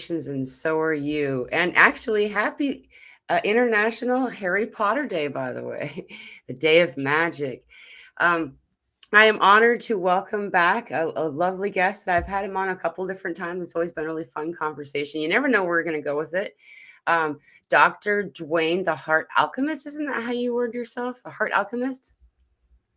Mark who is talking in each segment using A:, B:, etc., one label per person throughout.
A: And so are you. And actually, happy International Harry Potter Day, by the way, the Day of Magic. Um, I am honored to welcome back a lovely guest that I've had him on a couple different times. It's always been a really fun conversation. You never know where we're going to go with it. Um, Dr. Dwaine, the Heart Alchemist. Isn't that how you word yourself? The Heart Alchemist?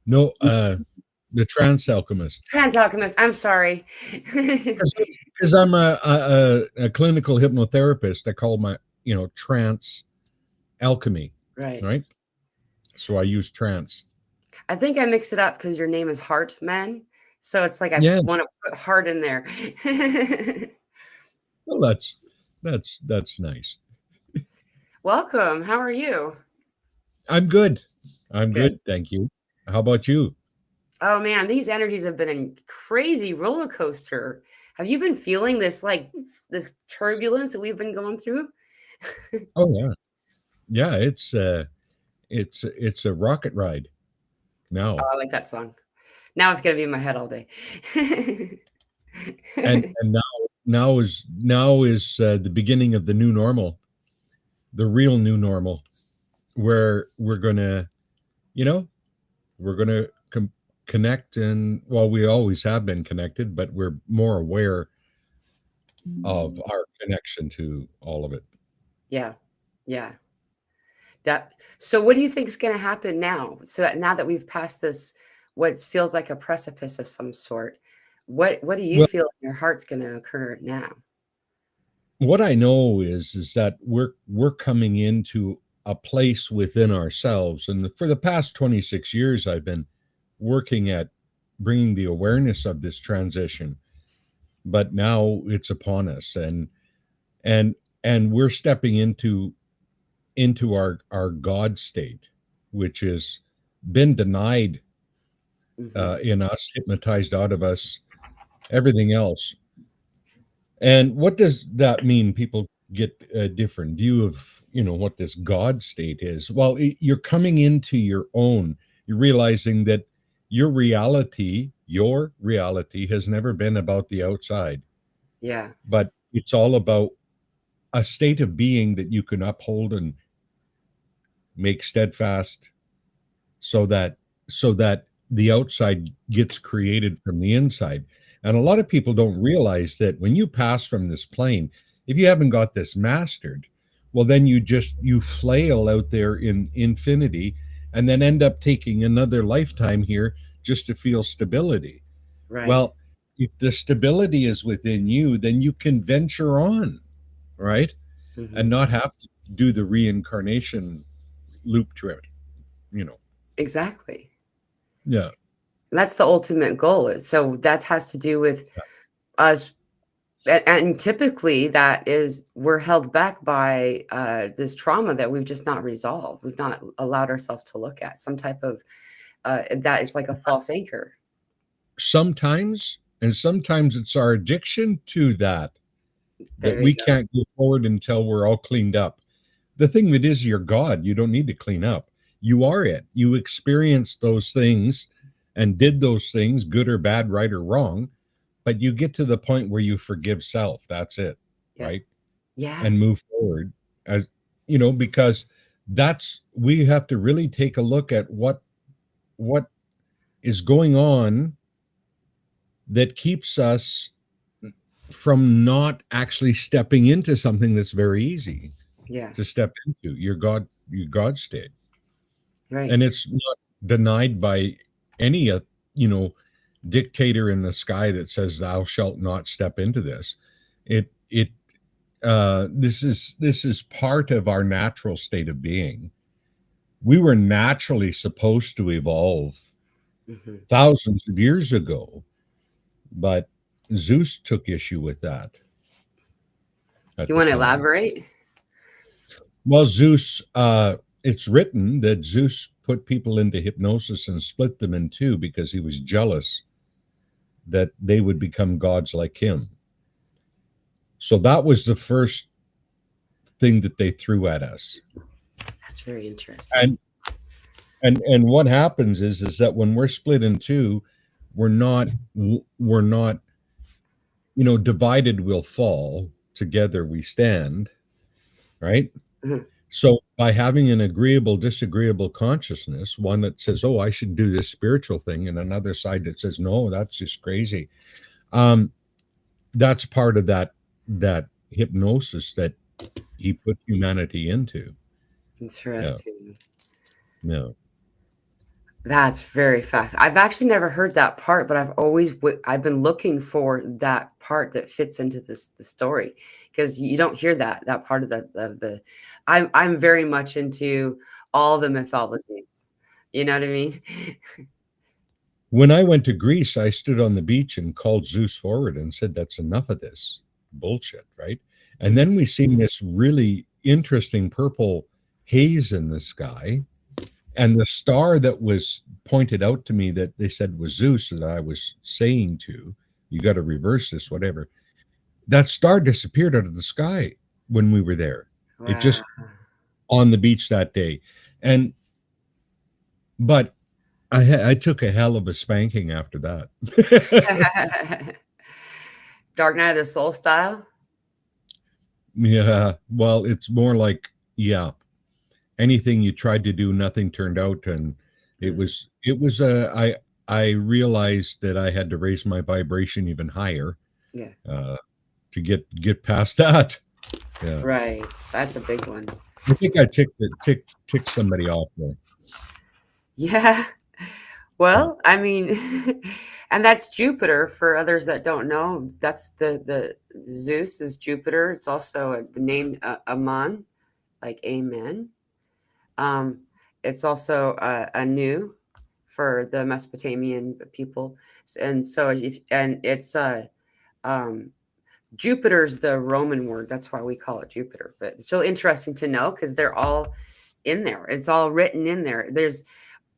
B: No, the Trance Alchemist.
A: Trance Alchemist. I'm sorry.
B: Because I'm a clinical hypnotherapist. I call my trance alchemy,
A: Right.
B: right? So I use trance.
A: I think I mixed it up because your name is Hartman. So it's like I
B: Yeah.
A: want to put heart in there.
B: Well, that's nice.
A: Welcome. How are you?
B: I'm good. I'm
A: Good.
B: good. Thank you. How about you?
A: Oh man, these energies have been a crazy roller coaster. Have you been feeling this turbulence that we've been going through?
B: Oh yeah, yeah. It's a rocket ride
A: Oh,
B: now,
A: I like that song. Now it's gonna be in my head all day.
B: and now is the beginning of the new normal, the real new normal, where you know we're gonna connect, and well, we always have been connected, but we're more aware of our connection to all of it.
A: Yeah, yeah. So what do you think is going to happen now? So that now that we've passed this, what feels like a precipice of some sort, what do you
B: Well,
A: feel in your heart's going to occur now?
B: what I know is that we're coming into a place within ourselves, and for the past 26 years, I've been working at bringing the awareness of this transition, but now it's upon us, and and we're stepping into our God state, which has been denied
A: Hmm.
B: in us, hypnotized out of us, everything else. And what does that mean? People get a different view of what this God state is. Well, you're coming into your own. You're realizing that your reality has never been about the outside,
A: Yeah.
B: but it's all about a state of being that you can uphold and make steadfast, so that the outside gets created from the inside. And a lot of people don't realize that when you pass from this plane, if you haven't got this mastered, well, then you flail out there in infinity, and then end up taking another lifetime here just to feel stability.
A: Right.
B: Well, if the stability is within you, then you can venture on, right? And
A: Hmm.
B: not have to do the reincarnation loop trip, you know.
A: Exactly.
B: Yeah.
A: And that's the ultimate goal. So that has to do with us. And typically that is we're held back by this trauma that we've just not resolved. We've not allowed ourselves to look at some type of that is like a false anchor.
B: Sometimes, and sometimes it's our addiction to that
A: There you
B: we
A: go.
B: can't go forward until we're all cleaned up. The thing that is, your God, you don't need to clean up. You are it. You experienced those things and did those things, good or bad, right or wrong, but you get to the point where you forgive self. That's it,
A: Yeah.
B: right?
A: Yeah.
B: And move forward, as because that's we have to really take a look at what is going on that keeps us from not actually stepping into something that's very easy
A: Yeah.
B: to step into, your God state.
A: Right.
B: And it's not denied by any you know dictator in the sky that says thou shalt not step into this. It this is part of our natural state of being. We were naturally supposed to evolve
A: Hmm.
B: thousands of years ago, but Zeus took issue with that at
A: You
B: the
A: want to
B: time.
A: elaborate?
B: Well, Zeus, it's written that Zeus put people into hypnosis and split them in two because he was jealous that they would become gods like him. So that was the first thing that they threw at us.
A: That's very interesting.
B: And and what happens is that when we're split in two, we're not divided, we'll fall. together we stand, right?
A: Mhm.
B: So by having an agreeable, disagreeable consciousness, one that says, "Oh, I should do this spiritual thing," and another side that says, "No, that's just crazy." Um, that's part of that hypnosis that he put humanity into. Yeah,
A: Interesting.
B: yeah.
A: That's very fast. I've actually never heard that part, but I've been looking for that part that fits into the story, because you don't hear that part of the. I'm very much into all the mythologies. You know what I mean?
B: When I went to Greece, I stood on the beach and called Zeus forward and said, "That's enough of this bullshit," right? And
A: Mhm.
B: then we seen this really interesting purple haze in the sky, and the star that was pointed out to me that they said was Zeus, that I was saying to, "You got to reverse this," whatever. That star disappeared out of the sky when we were there. It
A: Wow.
B: just on the beach that day. And but I took a hell of a spanking after that.
A: Dark Night of the Soul style.
B: Yeah, well, it's more like, yeah, anything you tried to do, nothing turned out, and it
A: Mm.
B: was it was I realized that I had to raise my vibration even higher
A: Yeah.
B: uh, to get past that. Yeah,
A: Right. That's a big one.
B: I think I ticked somebody off there.
A: Yeah.
B: Yeah,
A: Well, I mean, and that's Jupiter for others that don't know. That's the Zeus is Jupiter. It's also the name Aman, like amen. Um, it's also Anu for the Mesopotamian people, and so if and it's um, Jupiter's the Roman word. That's why we call it Jupiter. But it's really interesting to know because they're all in there. It's all written in there.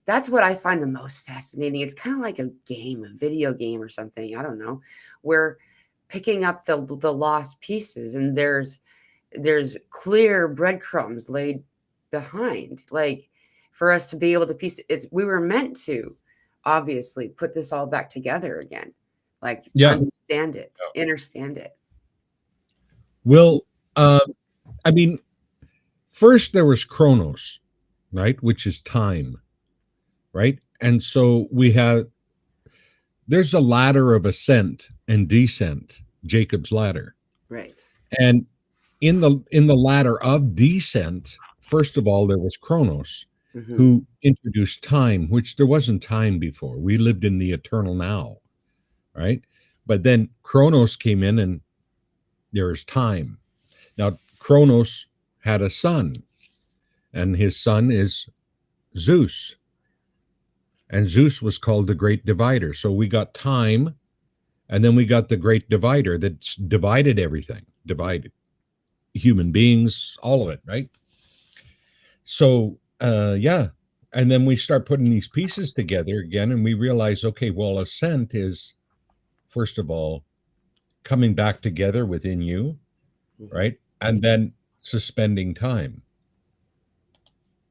A: That's what I find the most fascinating. It's kind of like a game, a video game or something. I don't know. We're picking up the lost pieces, and there's clear breadcrumbs laid behind, like for us to be able to piece it. We were meant to obviously put this all back together again, like
B: yeah.
A: understand it, understand it.
B: Well, uh, I mean, first there was Chronos, right, which is time, right, and so we have there's a ladder of ascent and descent, Jacob's ladder.
A: Right.
B: And in the ladder of descent, first of all, there was Chronos,
A: Hmm.
B: who introduced time, which there wasn't time before. We lived in the eternal now, right? But then Chronos came in and there is time. Now, Chronos had a son, and his son is Zeus. And Zeus was called the Great Divider. So we got time, and then we got the Great Divider that's divided everything, divided human beings, all of it, right? So, yeah. And then we start putting these pieces together again, and we realize, okay, well, ascent is, first of all, coming back together within you,
A: Hmm.
B: right? And then suspending time.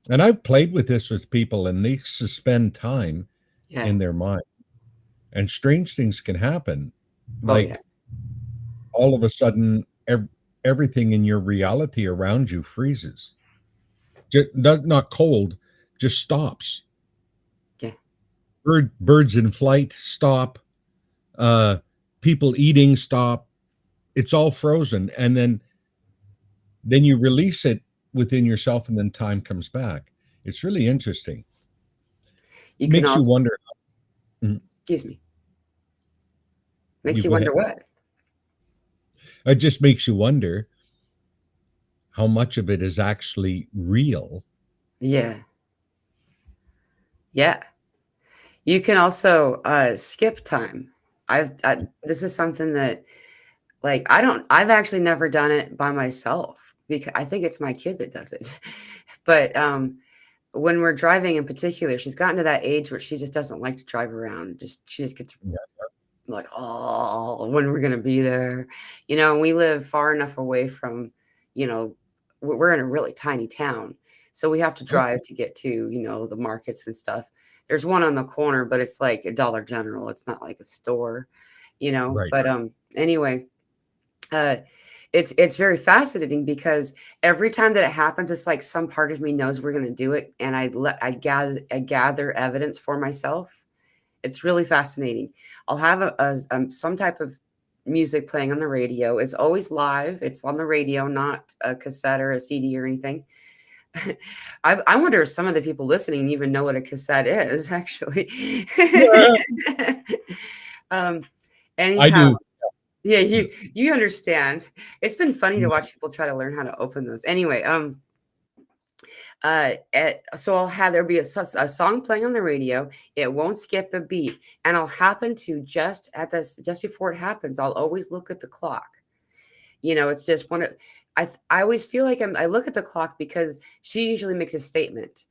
B: And I've played with this with people, and they suspend time
A: Yeah.
B: in their mind, and strange things can happen.
A: Oh yeah.
B: Like all of a sudden, everything in your reality around you freezes. Just, not cold, just stops.
A: Yeah.
B: Birds in flight stop. Uh, People eating stop. It's all frozen, and then you release it within yourself, and then time comes back. It's really interesting.
A: You can
B: Makes you
A: also,
B: wonder. Mhm.
A: excuse me, makes
B: You
A: you
B: go
A: wonder
B: ahead.
A: what.
B: It just makes you wonder how much of it is actually real.
A: Yeah. Yeah. You can also skip time. This is something that, like, I've actually never done it by myself because I think it's my kid that does it. But when we're driving in particular, she's gotten to that age where she just doesn't like to drive around. She just gets
B: Yeah.
A: like, oh, when we're gonna be there, and we live far enough away from, you know, we're in a really tiny town, so we have to
B: Okay.
A: drive to get to, the markets and stuff. There's one on the corner, but it's like a Dollar General. It's not like a store.
B: Right.
A: But anyway, uh, it's very fascinating because every time that it happens, it's like some part of me knows we're going to do it, and I gather evidence for myself. It's really fascinating. I'll have some type of music playing on the radio. It's always live. It's on the radio, not a cassette or a CD or anything. I wonder if some of the people listening even know what a cassette is, actually. um,
B: I
A: anyhow,
B: do.
A: yeah,
B: Yeah.
A: you understand. It's been funny to watch people try to learn how to open those. Anyway, so I'll have there be a song playing on the radio. It won't skip a beat, and I'll happen to just before it happens, I'll always look at the clock. It's just one of I always feel like I look at the clock because she usually makes a statement.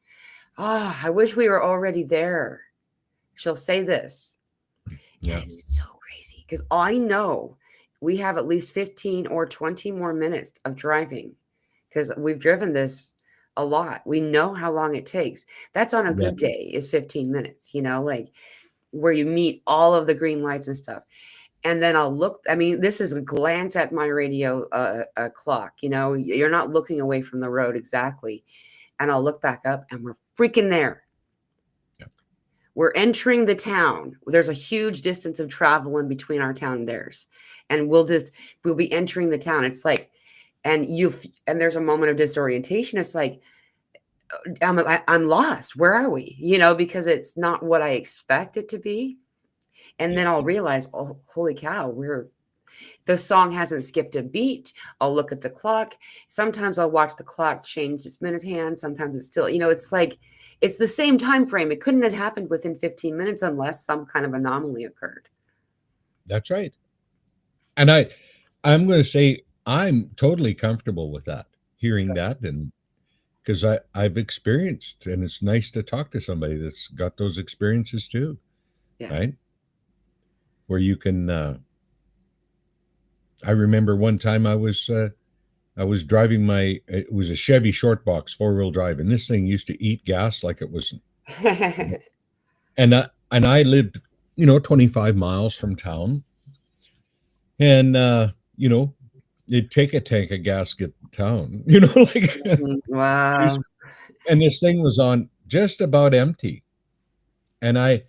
A: Ah, I wish we were already there. She'll say this. And
B: Yeah.
A: it's so crazy because I know we have at least 15 or 20 more minutes of driving because we've driven this a lot. We know how long it takes. That's on a
B: Yeah.
A: good day is 15 minutes, like where you meet all of the green lights and stuff. And then I'll look. I mean, this is a glance at my radio clock. You're not looking away from the road exactly. And I'll look back up and we're freaking there.
B: Yeah.
A: We're entering the town. There's a huge distance of travel in between our town and theirs. And we'll be entering the town. It's like, and there's a moment of disorientation. It's like, I'm lost. Where are we? Because it's not what I expect it to be. And then I'll realize, oh, holy cow, the song hasn't skipped a beat. I'll look at the clock. Sometimes I'll watch the clock change its minute hand. Sometimes it's still, it's like, it's the same time frame. It couldn't have happened within 15 minutes unless some kind of anomaly occurred.
B: That's right. And I'm going to say I'm totally comfortable with that, hearing that, and because I've experienced, and it's nice to talk to somebody that's got those experiences too,
A: Yeah.
B: right? Where you can. I remember one time I was driving it was a Chevy short box 4-wheel drive, and this thing used to eat gas like it was. And I lived 25 miles from town, and it'd take a tank of gas to get to town, like.
A: Wow.
B: And this thing was on just about empty, and I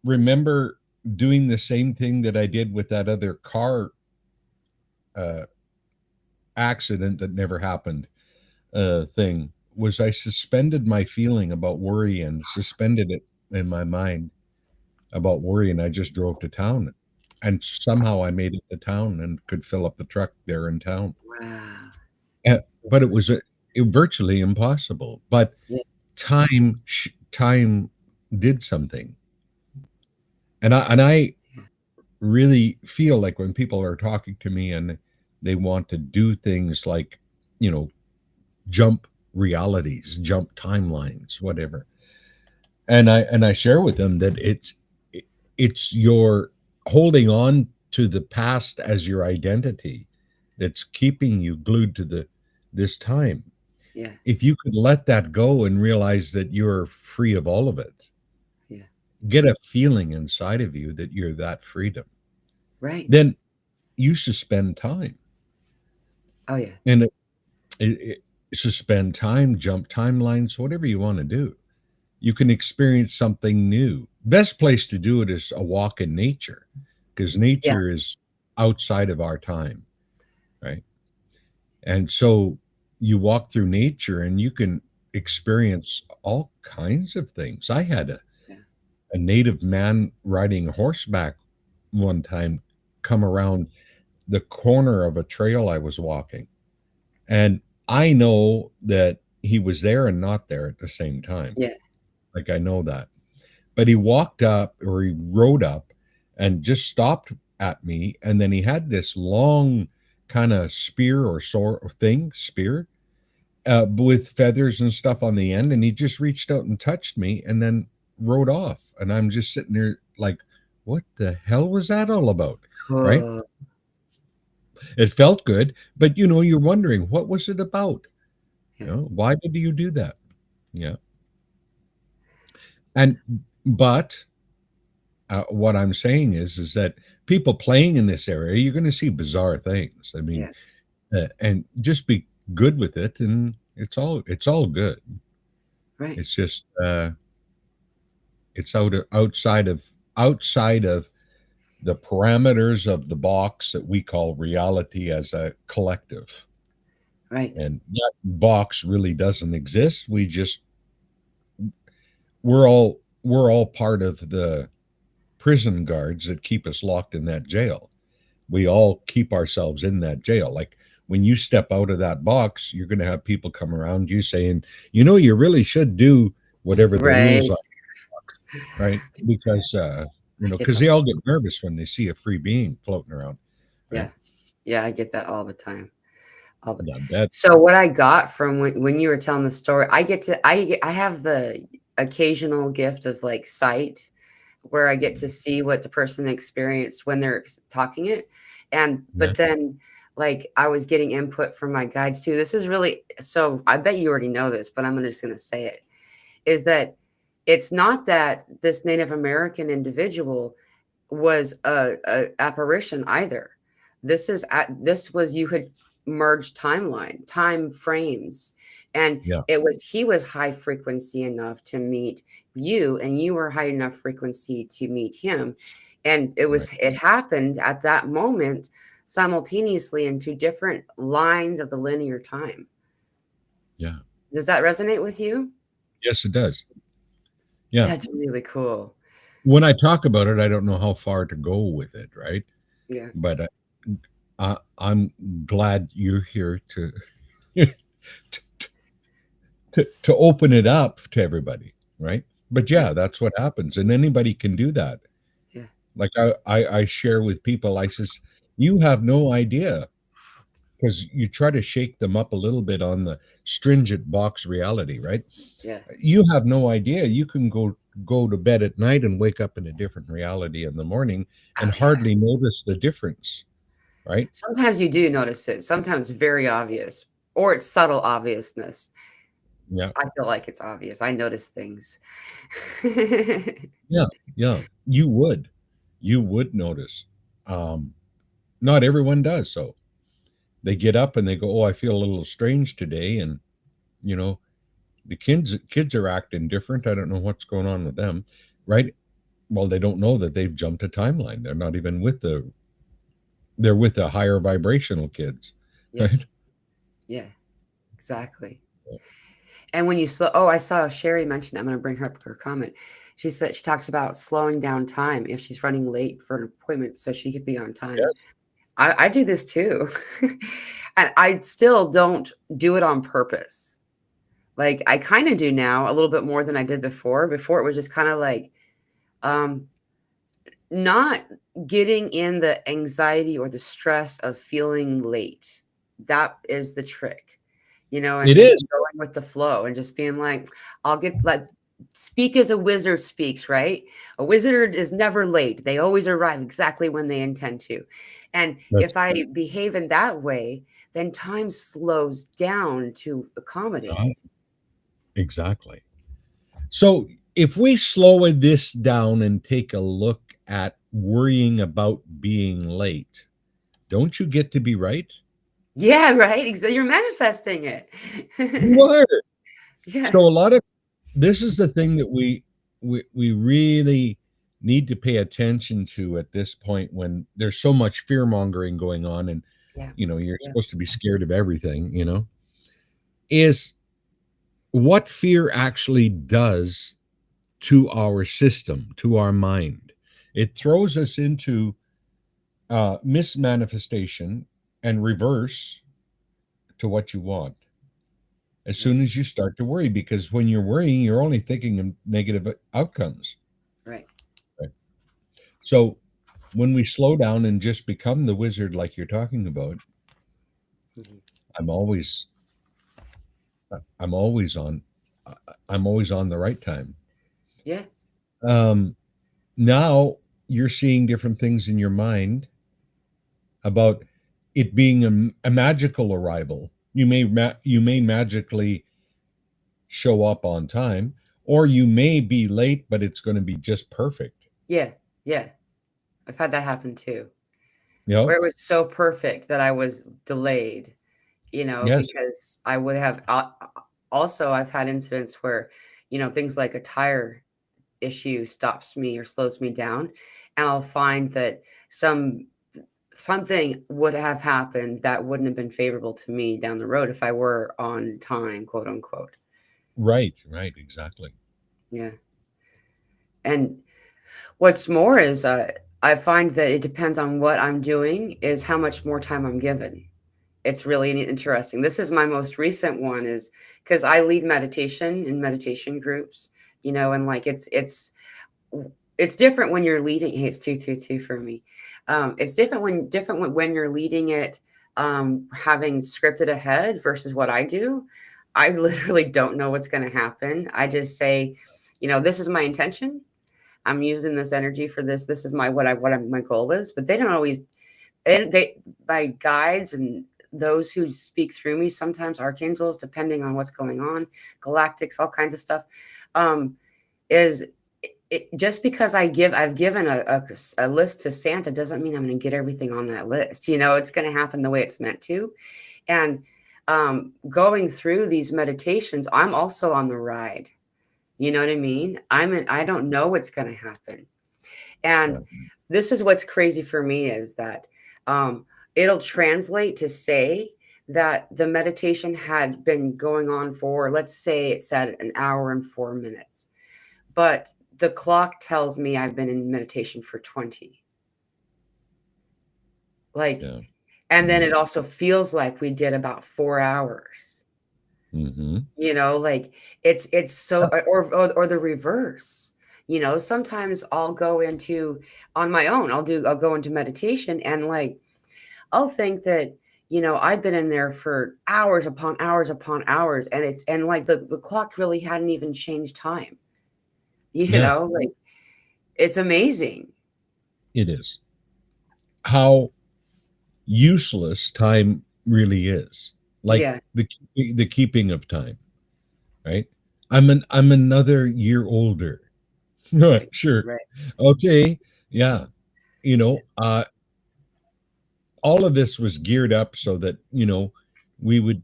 B: remember doing the same thing that I did with that other car accident that never happened thing. Was I suspended my feeling about worry and suspended it in my mind about worry, and I just drove to town, and somehow I made it to town and could fill up the truck there in town.
A: Wow.
B: But it was virtually impossible. But
A: Yeah.
B: time did something, and I really feel like when people are talking to me and they want to do things like, jump realities, jump timelines, whatever. And I share with them that it's your holding on to the past as your identity that's keeping you glued to this time.
A: Yeah.
B: If you could let that go and realize that you're free of all of it,
A: Yeah.
B: get a feeling inside of you that you're that freedom,
A: Right.
B: then you suspend time.
A: Oh, yeah.
B: And suspend time, jump timelines, whatever you want to do. You can experience something new. Best place to do it is a walk in nature, because
A: Yeah.
B: nature is outside of our time, right? And so you walk through nature and you can experience all kinds of things. I had
A: Yeah.
B: a native man riding horseback one time come around the corner of a trail I was walking. And I know that he was there and not there at the same time.
A: Yeah.
B: Like, I know that. But he walked up, or he rode up and just stopped at me. And then he had this long kind of spear or sword spear with feathers and stuff on the end. And he just reached out and touched me and then rode off. And I'm just sitting there like, what the hell was that all about? Right?
A: Oh,
B: It felt good, but you're wondering, what was it about?
A: yeah.
B: Why did you do that? Yeah. But what I'm saying is that people playing in this area, you're going to see bizarre things. I mean,
A: Yeah.
B: and just be good with it, and it's all good.
A: Right.
B: It's just it's outside of the parameters of the box that we call reality as a collective.
A: Right.
B: And that box really doesn't exist. We're all part of the prison guards that keep us locked in that jail. We all keep ourselves in that jail. Like when you step out of that box, you're going to have people come around you saying, you really should do whatever the rules
A: Right.
B: are, right? Because
A: I get
B: because
A: that.
B: they all get nervous when they see a free being floating around, right?
A: Yeah. Yeah, I get that all the time. All the
B: Yeah, that.
A: So what I got from when you were telling the story, I have the occasional gift of like sight where I get to see what the person experienced when they're talking it. And
B: Yeah,
A: but then like I was getting input from my guides too. This is really so I bet you already know this, but I'm just gonna say it, is that it's not that this Native American individual was a apparition either. This was you had merged time frames, and
B: yeah,
A: he was high frequency enough to meet you, and you were high enough frequency to meet him, and
B: right.
A: it happened at that moment simultaneously in two different lines of the linear time.
B: Yeah.
A: Does that resonate with you?
B: Yes, it does. Yeah.
A: That's really cool.
B: When I talk about it, I don't know how far to go with it, right?
A: Yeah.
B: But I'm glad you're here to to open it up to everybody, right? But
A: Yeah.
B: yeah, that's what happens, and anybody can do that.
A: Yeah.
B: Like I share with people, I says, you have no idea, because you try to shake them up a little bit on the stringent box reality, right?
A: Yeah.
B: You have no idea. You can go to bed at night and wake up in a different reality in the morning and
A: Oh yeah.
B: hardly notice the difference, right?
A: Sometimes you do notice it, sometimes very obvious, or it's subtle obviousness.
B: Yeah,
A: I feel like it's obvious. I notice things.
B: yeah, yeah. You would notice. Um, Not everyone does. So they get up and they go, "Oh, I feel a little strange today," and you know, the kids are acting different. I don't know what's going on with them, right? Well, they don't know that they've jumped a timeline. They're not even with they're with the higher vibrational kids,
A: Yeah,
B: right?
A: yeah, exactly. And when you I saw Sherry mention, I'm gonna bring her up her comment. She said she talked about slowing down time if she's running late for an appointment so she could be on time.
B: Yes.
A: I do this too. And I still don't do it on purpose. Like I kind of do now a little bit more than I did before. Before it was just kind of like um not getting in the anxiety or the stress of feeling late. That is the trick, and
B: It
A: just
B: is.
A: going with the flow and just being like, I'll get like speak as a wizard speaks, right? A wizard is never late. They always arrive exactly when they intend to. And
B: That's
A: if I behave in that way, then time slows down to accommodate
B: uh,
A: it.
B: exactly. So if we slow this down and take a look at worrying about being late, don't you get to be right?
A: Yeah, right. You're manifesting it.
B: You are.
A: Yeah.
B: So a lot of this is the thing that we really need to pay attention to at this point, when there's so much fear mongering going on, and
A: Yeah.
B: you're
A: Yeah.
B: supposed to be scared of everything, is what fear actually does to our system, to our mind. It throws us into mismanifestation and reverse to what you want as
A: Yeah.
B: soon as you start to worry, because when you're worrying, you're only thinking of negative outcomes.
A: Right.
B: Right? So when we slow down and just become the wizard like you're talking about,
A: Mhm.
B: i'm always i'm always on I'm always on the right time.
A: Yeah.
B: um Now you're seeing different things in your mind about it being a magical arrival. You may magically show up on time, or you may be late, but it's going to be just perfect.
A: Yeah. Yeah. I've had that happen too,
B: You know?
A: where it was so perfect that I was delayed.
B: Yes.
A: because I would have also, I've had incidents where, things like a tire issue stops me or slows me down, and I'll find that something would have happened that wouldn't have been favorable to me down the road if I were on time, quote unquote.
B: Right. Exactly.
A: Yeah. And what's more is I find that it depends on what I'm doing, is how much more time I'm given. It's really interesting. This is my most recent one, is because I lead meditation in meditation groups, and like it's different when you're leading. Hey, it's 222 for me. It's different when you're leading it, having scripted ahead versus what I do. I literally don't know what's going to happen. I just say, this is my intention. I'm using this energy for this. This is my goal is. But they don't always. They my guides and those who speak through me, sometimes archangels, depending on what's going on, galactics, all kinds of stuff. Is just because I've given a list to Santa doesn't mean I'm going to get everything on that list. It's going to happen the way it's meant to. And going through these meditations, I'm also on the ride. You know what I mean? I don't know what's going to happen. And this is what's crazy for me, is that it'll translate to say that the meditation had been going on for, let's say it said an hour and 4 minutes, but the clock tells me I've been in meditation for 20. Like,
B: Yeah.
A: and then it also feels like we did about 4 hours.
B: Mm-hmm.
A: Like it's so, or the reverse. Sometimes I'll go into on my own. I'll go into meditation, and like I'll think that I've been in there for hours upon hours upon hours, and like the clock really hadn't even changed time. Like it's amazing.
B: It is. How useless time really is. Like
A: Yeah,
B: the keeping of time, right? I'm another year older.
A: right,
B: Sure.
A: right.
B: Okay. Yeah. You know, all of this was geared up so that, we would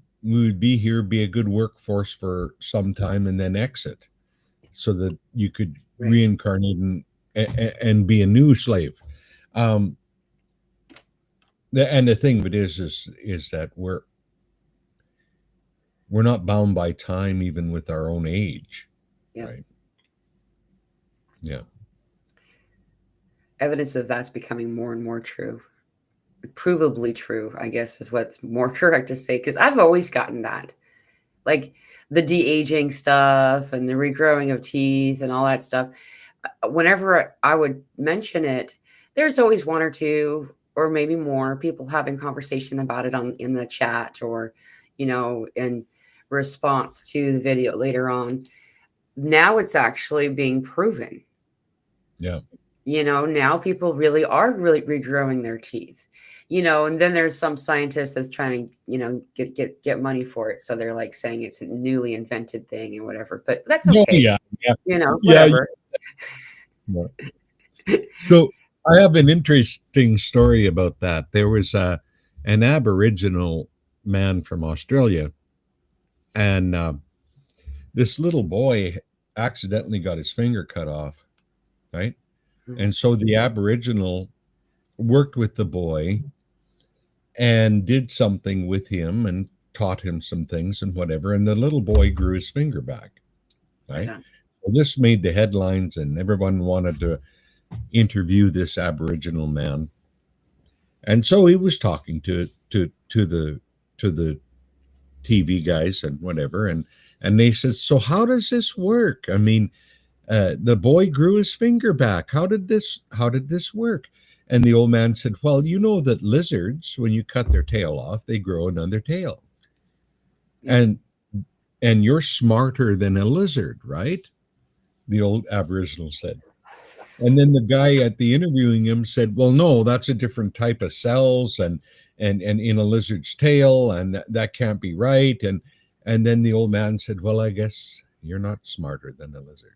B: be here, be a good workforce for some time, and then exit so that you could
A: Right.
B: reincarnate and be a new slave. Um, and the thing of it is that we're not bound by time, even with our own age,
A: Yeah.
B: right? Yeah.
A: Evidence of that's becoming more and more true. Provably true, I guess, is what's more correct to say, because I've always gotten that. Like the de-aging stuff and the regrowing of teeth and all that stuff. Whenever I would mention it, there's always one or two or maybe more people having conversation about it in the chat, or in response to the video later on. Now it's actually being proven.
B: Yeah.
A: Now people really are really regrowing their teeth. And then there's some scientist that's trying to, get money for it. So they're like saying it's a newly invented thing and whatever. But that's
B: Oh,
A: okay.
B: yeah. Yeah. Yeah.
A: Whatever.
B: Yeah. So I have an interesting story about that. There was an Aboriginal man from Australia, and this little boy accidentally got his finger cut off, right? And so the Aboriginal worked with the boy and did something with him and taught him some things and whatever. And the little boy grew his finger back,
A: Right
B: right?
A: on.
B: Well, this made the headlines, and everyone wanted to interview this Aboriginal man. And so he was talking to the TV guys and whatever, and they said, "So how does this work? I mean, the boy grew his finger back. How did this work?" And the old man said, "Well, you know that lizards, when you cut their tail off, they grow another tail,
A: Yeah.
B: and you're smarter than a lizard, right?" The old Aboriginal said. And then the guy at the interviewing him said, "Well, no, that's a different type of cells, and in a lizard's tail, and that can't be right." And then the old man said, "Well, I guess you're not smarter than a lizard."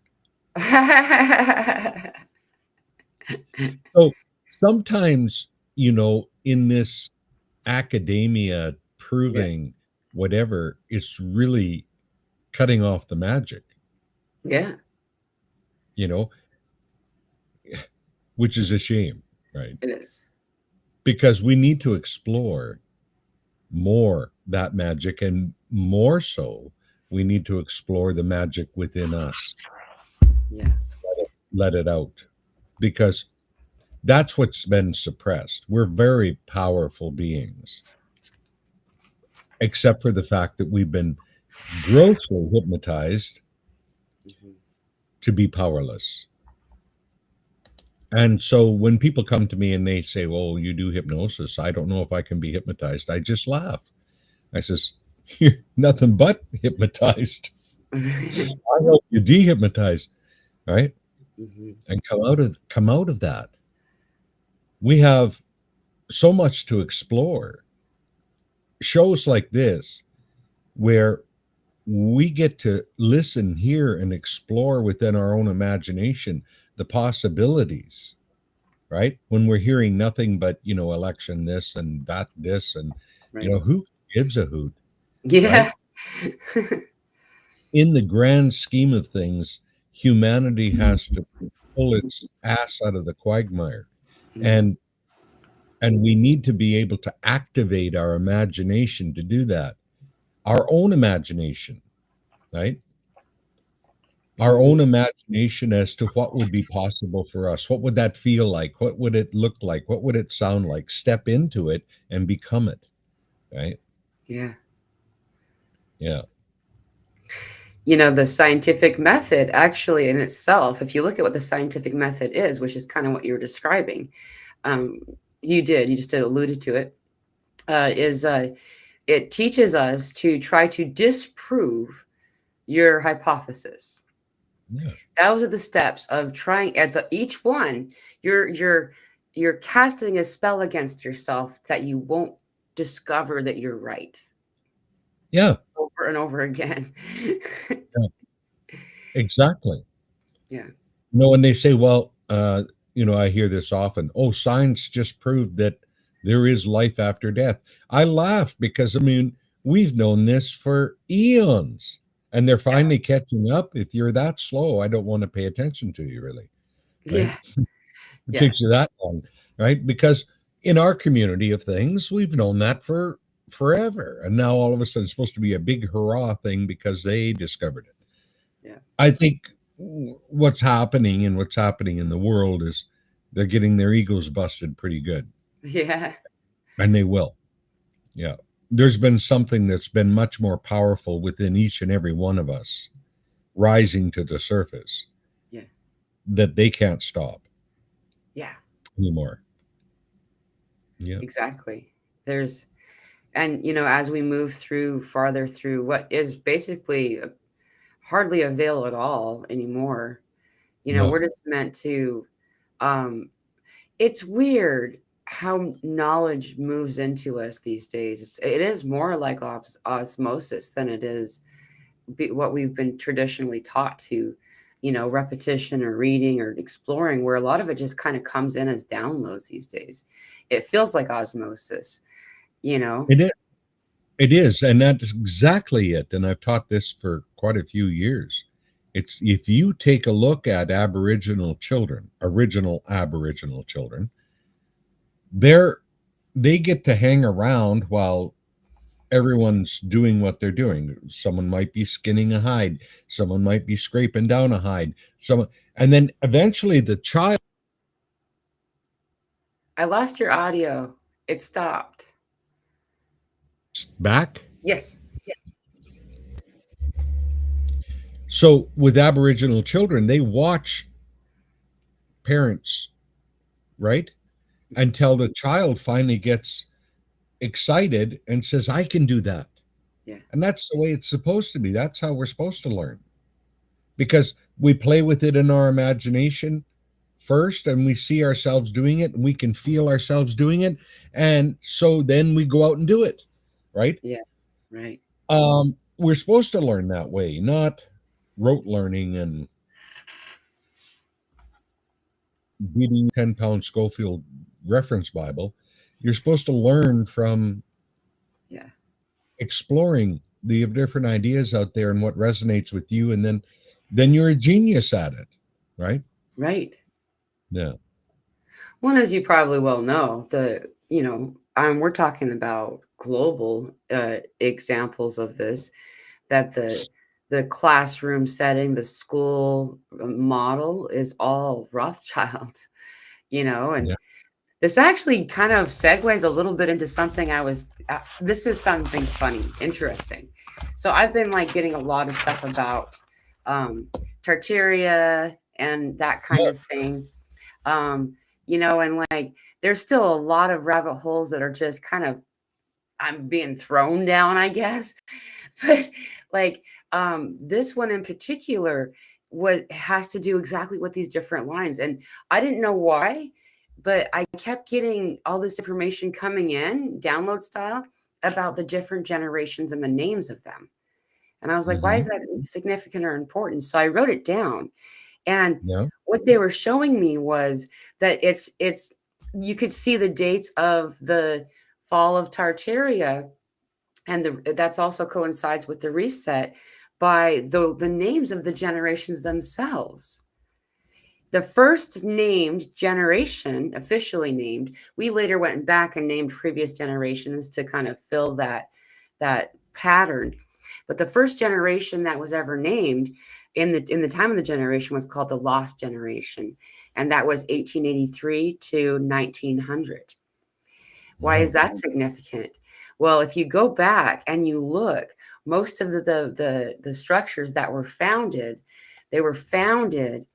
B: So sometimes, in this academia
A: Yeah.
B: proving whatever, it's really cutting off the magic,
A: Yeah,
B: you know, which is a shame, right?
A: it is.
B: Because we need to explore more that magic, and more so, we need to explore the magic within us.
A: Yeah.
B: Let it out, because that's what's been suppressed. We're very powerful beings, except for the fact that we've been grossly hypnotized
A: Hmm.
B: to be powerless. And so when people come to me and they say, "Well, you do hypnosis. I don't know if I can be hypnotized." I just laugh. I says, "You're nothing but hypnotized. I help you dehypnotize, right?
A: Hmm.
B: And come out of that. We have so much to explore. Shows like this, where we get to listen, hear, and explore within our own imagination the possibilities, right? When we're hearing nothing but, election this and that, this, and,
A: Right.
B: who gives a hoot, right?
A: Yeah.
B: In the grand scheme of things, humanity has to pull its ass out of the quagmire.
A: Yeah.
B: And and we need to be able to activate our imagination to do that. Our own imagination, right? Our
A: Hmm.
B: own imagination as to what would be possible for us. What would that feel like? What would it look like? What would it sound like? Step into it and become it, right?
A: Yeah.
B: Yeah.
A: The scientific method actually in itself, if you look at what the scientific method is, which is kind of what you were describing, um, you just alluded to it, is it teaches us to try to disprove your hypothesis.
B: Yeah.
A: Those are the steps of trying at each one, you're casting a spell against yourself that you won't discover that you're right
B: Yeah.
A: over and over again.
B: Yeah. Exactly.
A: Yeah.
B: When they say, well, I hear this often, oh, science just proved that there is life after death. I laugh because, I mean, we've known this for eons, and they're finally catching up. If you're that slow, I don't want to pay attention to you, really, right?
A: Yeah.
B: It
A: Yeah.
B: takes you that long, right? Because in our community of things, we've known that for forever. And now all of a sudden it's supposed to be a big hurrah thing because they discovered it.
A: Yeah.
B: I think what's happening and what's happening in the world is they're getting their egos busted pretty good.
A: Yeah.
B: And they will. Yeah. There's been something that's been much more powerful within each and every one of us rising to the surface
A: Yeah.
B: that they can't stop
A: Yeah.
B: anymore. Yeah.
A: Exactly. There's and as we move through farther through what is basically hardly a veil at all anymore, we're
B: No.
A: just meant to um it's weird how knowledge moves into us these days. It is more like osmosis than it is what we've been traditionally taught to, repetition or reading or exploring, where a lot of it just kind of comes in as downloads these days. It feels like osmosis, you know?
B: It is. It is, and that's exactly it. And I've taught this for quite a few years. It's if you take a look at Aboriginal children, original Aboriginal children, they're they get to hang around while everyone's doing what they're doing. Someone might be skinning a hide, someone might be scraping down a hide, someone, and then eventually the child
A: I lost your audio. It stopped.
B: back.
A: Yes.
B: So with Aboriginal children, they watch parents, right? Until the child finally gets excited and says, I can do that.
A: Yeah.
B: And that's the way it's supposed to be. That's how we're supposed to learn, because we play with it in our imagination first and we see ourselves doing it and we can feel ourselves doing it. And so then we go out and do it, right?
A: Yeah. Right.
B: We're supposed to learn that way, not rote learning and beating 10-pound Schofield reference Bible. You're supposed to learn from
A: Yeah.
B: exploring the different ideas out there and what resonates with you, and then you're a genius at it, right?
A: Right.
B: Yeah.
A: Well, as you probably well know, we're talking about global examples of this, that the classroom setting, the school model is all Rothschild, and
B: Yeah.
A: this actually kind of segues a little bit into something this is something funny, interesting. So I've been like getting a lot of stuff about um, Tartaria and that kind
B: Yeah.
A: of thing. Um, and like there's still a lot of rabbit holes that are just kind of I'm being thrown down, I guess. But like this one in particular what has to do exactly with these different lines. And I didn't know why, but I kept getting all this information coming in, download style, about the different generations and the names of them. And I was like, why
B: Hmm.
A: is that significant or important? So I wrote it down. And
B: Yeah.
A: what they were showing me was that it's you could see the dates of the fall of Tartaria, and that's also coincides with the reset by the names of the generations themselves. The first named generation, officially named, we later went back and named previous generations to kind of fill that pattern. But the first generation that was ever named in the time of the generation was called the Lost Generation, and that was 1883 to 1900. Why is
B: Wow.
A: that significant? Well, if you go back and you look, most of the structures that were founded, they were founded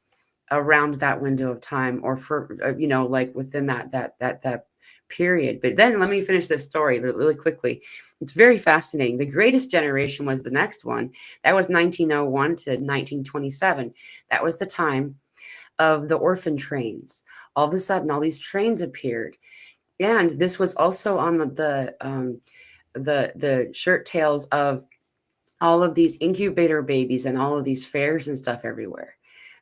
A: around that window of time, or for like within that period. But then let me finish this story really quickly. It's very fascinating. The greatest generation was the next one. That was 1901 to 1927. That was the time of the orphan trains. All of a sudden all these trains appeared, and this was also on the shirt tails of all of these incubator babies and all of these fairs and stuff everywhere.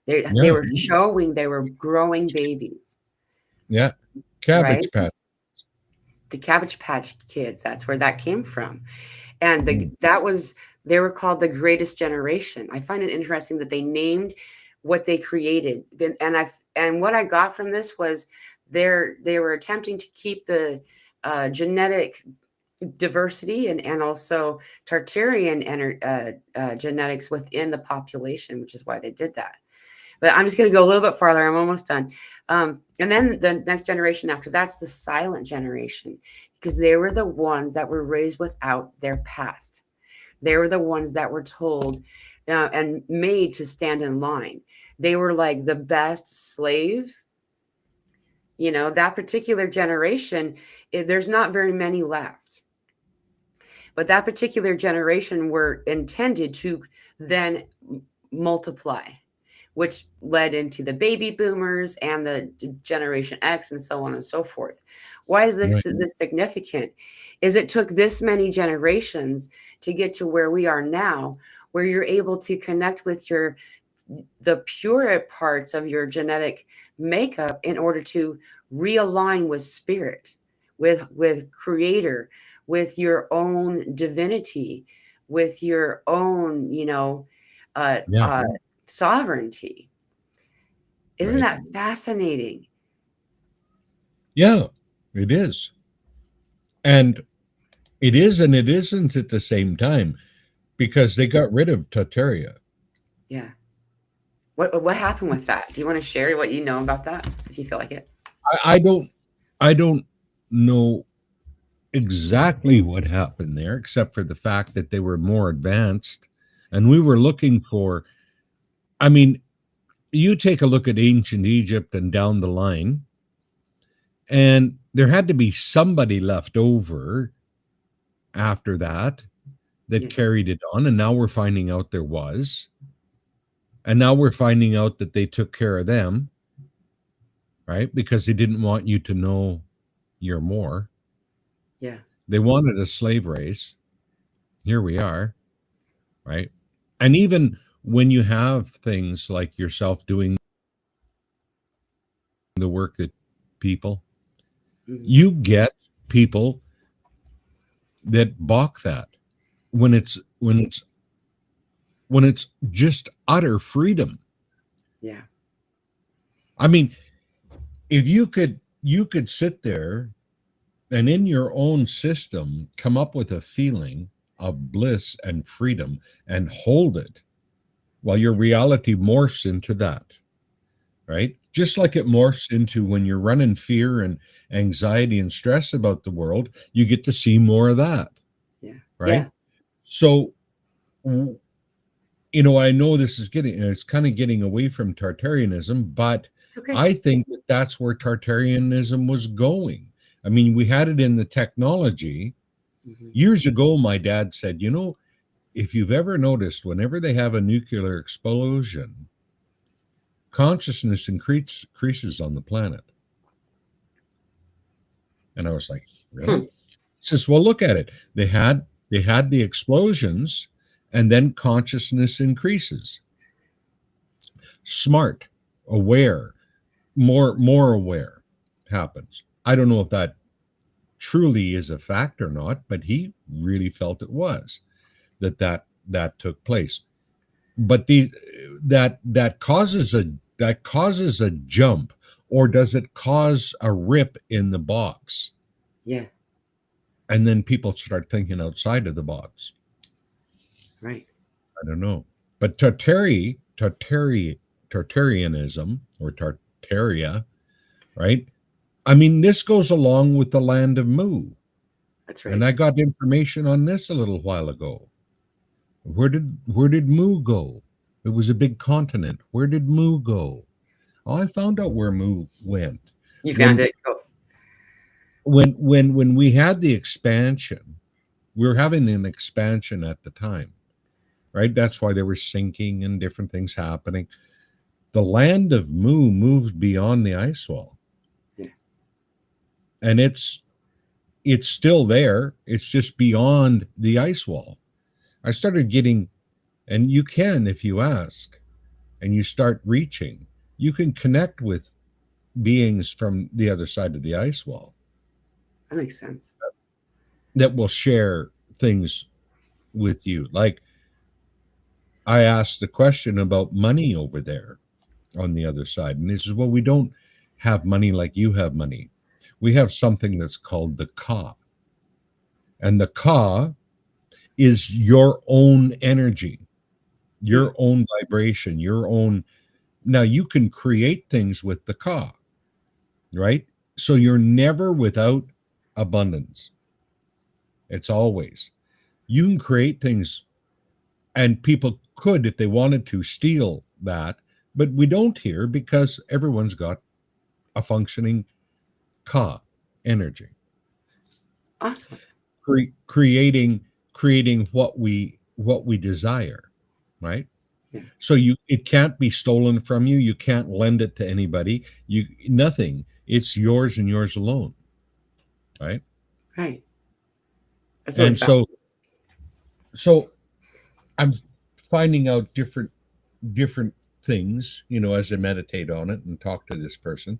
A: They
B: Yeah.
A: were showing they were growing babies,
B: Yeah.
A: right?
B: Cabbage Patch.
A: The Cabbage Patch Kids, that's where that came from. And
B: Mm.
A: they were called the greatest generation. I find it interesting that they named what they created. And what I got from this was they were attempting to keep the genetic diversity and also Tartarian genetics within the population, which is why they did that. But I'm just going to go a little bit farther. I'm almost done. And then the next generation after that's the silent generation, because they were the ones that were raised without their past. They were the ones that were told and made to stand in line. They were like the best slave. That particular generation, there's not very many left. But that particular generation were intended to then multiply, which led into the baby boomers and the Generation X and so on and so forth. Why is
B: Right.
A: this significant? Is it took this many generations to get to where we are now, where you're able to connect with the pure parts of your genetic makeup in order to realign with spirit, with creator, with your own divinity, with your own uh,
B: Yeah.
A: uh, sovereignty. Isn't
B: Right.
A: that fascinating?
B: Yeah. It is. And it is and it isn't at the same time, because they got rid of Tartaria.
A: Yeah. What happened with that? Do you want to share what you know about that, if you feel like it?
B: I don't know exactly what happened there, except for the fact that they were more advanced, and we were looking for. I mean, you take a look at ancient Egypt and down the line, and there had to be somebody left over after that that
A: Yeah.
B: carried it on, and now we're finding out there was, and now we're finding out that they took care of them, right? Because they didn't want you to know you're more.
A: Yeah.
B: They wanted a slave race. Here we are, right? And even when you have things like yourself doing the work that people,
A: Hmm.
B: you get people that balk that. when it's when it's just utter freedom.
A: Yeah.
B: I mean, if you could sit there and in your own system come up with a feeling of bliss and freedom and hold it while your reality morphs into that, right? Just like it morphs into when you're running fear and anxiety and stress about the world, you get to see more of that,
A: Yeah.
B: right?
A: Yeah.
B: So, I know this is it's kind of getting away from Tartarianism, but
A: It's okay.
B: I think that that's where Tartarianism was going. I mean, we had it in the technology.
A: Mm-hmm.
B: Years ago, my dad said, if you've ever noticed, whenever they have a nuclear explosion, consciousness increases on the planet. And I was like, really?
A: Hmm.
B: He says, well, look at it. They had the explosions, and then consciousness increases. Smart, aware, more aware happens. I don't know if that truly is a fact or not, but he really felt it was that took place. But that causes a jump, or does it cause a rip in the box?
A: Yeah.
B: And then people start thinking outside of the box.
A: Right.
B: I don't know. But Tartarianism or Tartaria, right? I mean, this goes along with the land of Mu.
A: That's
B: And
A: right.
B: I got information on this a little while ago. Where did Mu go? It was a big continent. Where did Mu go? Oh, I found out where Mu went.
A: You found
B: When
A: it. Cool.
B: when we had the expansion, we were having an expansion at the time, right? That's why they were sinking and different things happening. The land of Mu moved beyond the ice wall.
A: Yeah.
B: And it's still there. It's just beyond the ice wall. I started getting, and you can if you ask and you start reaching, you can connect with beings from the other side of the ice wall
A: That makes sense.
B: that will share things with you. Like I asked the question about money over there on the other side, and he says, well, we don't have money like you have money. We have something that's called the ka. And the ka is your own energy,
A: Hmm.
B: your own vibration, your own. Now you can create things with the ka, right? So you're never without abundance. It's always. You can create things, and people could, if they wanted to, steal that, but we don't here because everyone's got a functioning ka energy,
A: Awesome.
B: creating what we desire, right?
A: Yeah.
B: So it can't be stolen from you. You can't lend it to anybody. You nothing. It's yours and yours alone, right?
A: Right. That's really
B: And
A: fast.
B: so I'm finding out different things, as I meditate on it and talk to this person,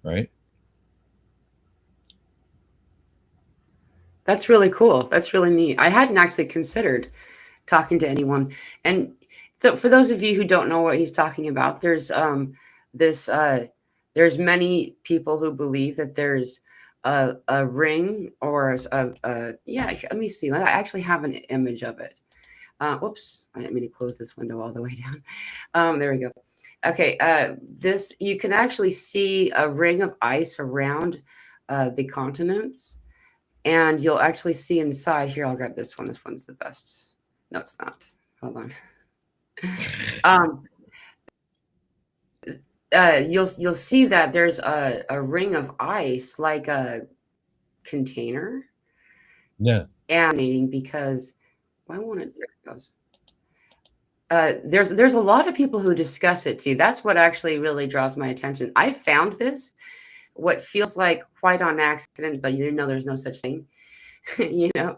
B: right?
A: That's really cool. That's really neat. I hadn't actually considered talking to anyone. And for those of you who don't know what he's talking about, this there's many people who believe that there's a ring or yeah. Let me see. I actually have an image of it. Whoops, I didn't mean to close this window all the way down. There we go. Okay, this you can actually see a ring of ice around the continents, and you'll actually see inside here. I'll grab this one. This one's the best. No, it's not. Hold on. um, you'll see that there's a ring of ice, like a container,
B: Yeah.
A: emanating because why won't it? There it goes. There's a lot of people who discuss it too. That's what actually really draws my attention. I found this, what feels like quite on accident, but you know there's no such thing. you know,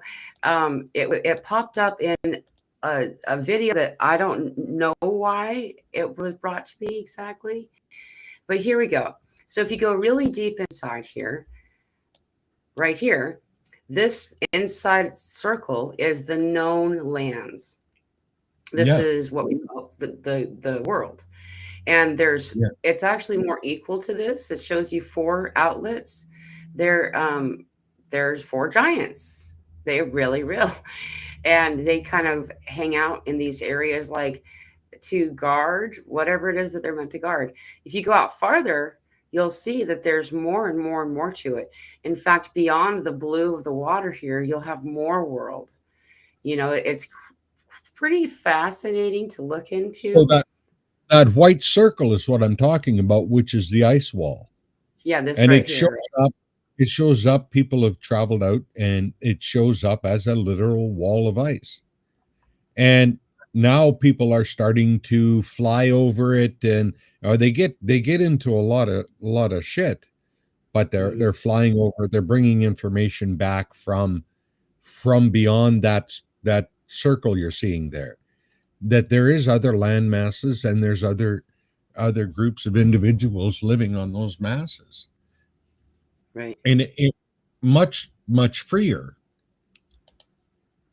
A: it popped up in a video that I don't know why it was brought to me exactly, but here we go. So if you go really deep inside here, right here, This inside circle is the known lands. This
B: Yeah.
A: is what we call the world. And
B: Yeah.
A: it's actually more equal to this. It shows you four outlets. There, there's four giants. They're really real. And they kind of hang out in these areas like to guard whatever it is that they're meant to guard. If you go out farther, you'll see that there's more and more and more to it. In fact, beyond the blue of the water here, you'll have more world. It's pretty fascinating to look
B: So
A: into.
B: that white circle is what I'm talking about, which is the ice wall.
A: Yeah, this
B: And
A: right
B: it shows
A: here.
B: up, it shows up, people have traveled out and it shows up as a literal wall of ice. And now people are starting to fly over it, and they get into a lot of shit, but they're
A: Mhm.
B: they're flying over, they're bringing information back from beyond that circle you're seeing there, that there is other land masses and there's other groups of individuals living on those masses,
A: Right.
B: and it much freer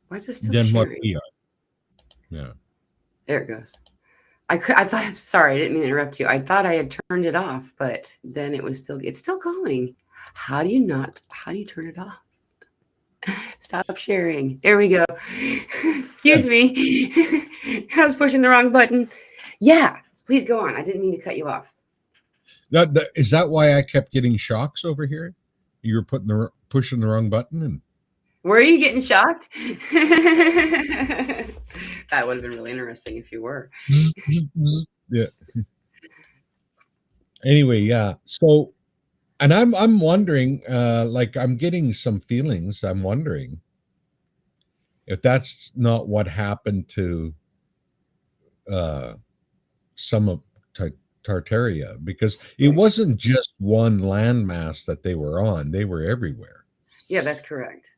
A: Why is it still
B: than what
A: sharing?
B: we are. Yeah.
A: There it goes. I thought, I'm sorry, I didn't mean to interrupt you. I thought I had turned it off, but then it's still going. How do you turn it off? Stop sharing. There we go.
B: Yeah.
A: Excuse me. I was pushing the wrong button. Yeah, please go on. I didn't mean to cut you off.
B: Is that why I kept getting shocks over here? You were pushing the wrong button, and
A: Were you getting shocked? That would have been really interesting if you were.
B: yeah. Anyway, yeah. So, and I'm wondering, like I'm getting some feelings. I'm wondering if that's not what happened to uh, some of Tartaria, because it
A: Right.
B: wasn't just one landmass that they were on; they were everywhere.
A: Yeah, that's correct.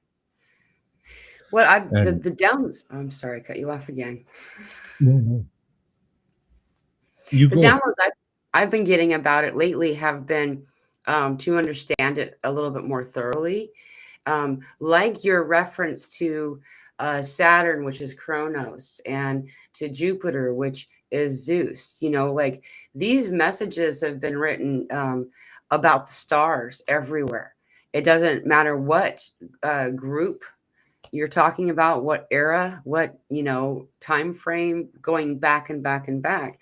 A: What I
B: And
A: the downs. I'm sorry, I cut you off again.
B: no, no. You
A: The
B: go.
A: downloads I've been getting about it lately have been to understand it a little bit more thoroughly. Like your reference to Saturn, which is Kronos, and to Jupiter, which is Zeus. Like these messages have been written about the stars everywhere. It doesn't matter what group you're talking about, what era, what time frame, going back and back and back.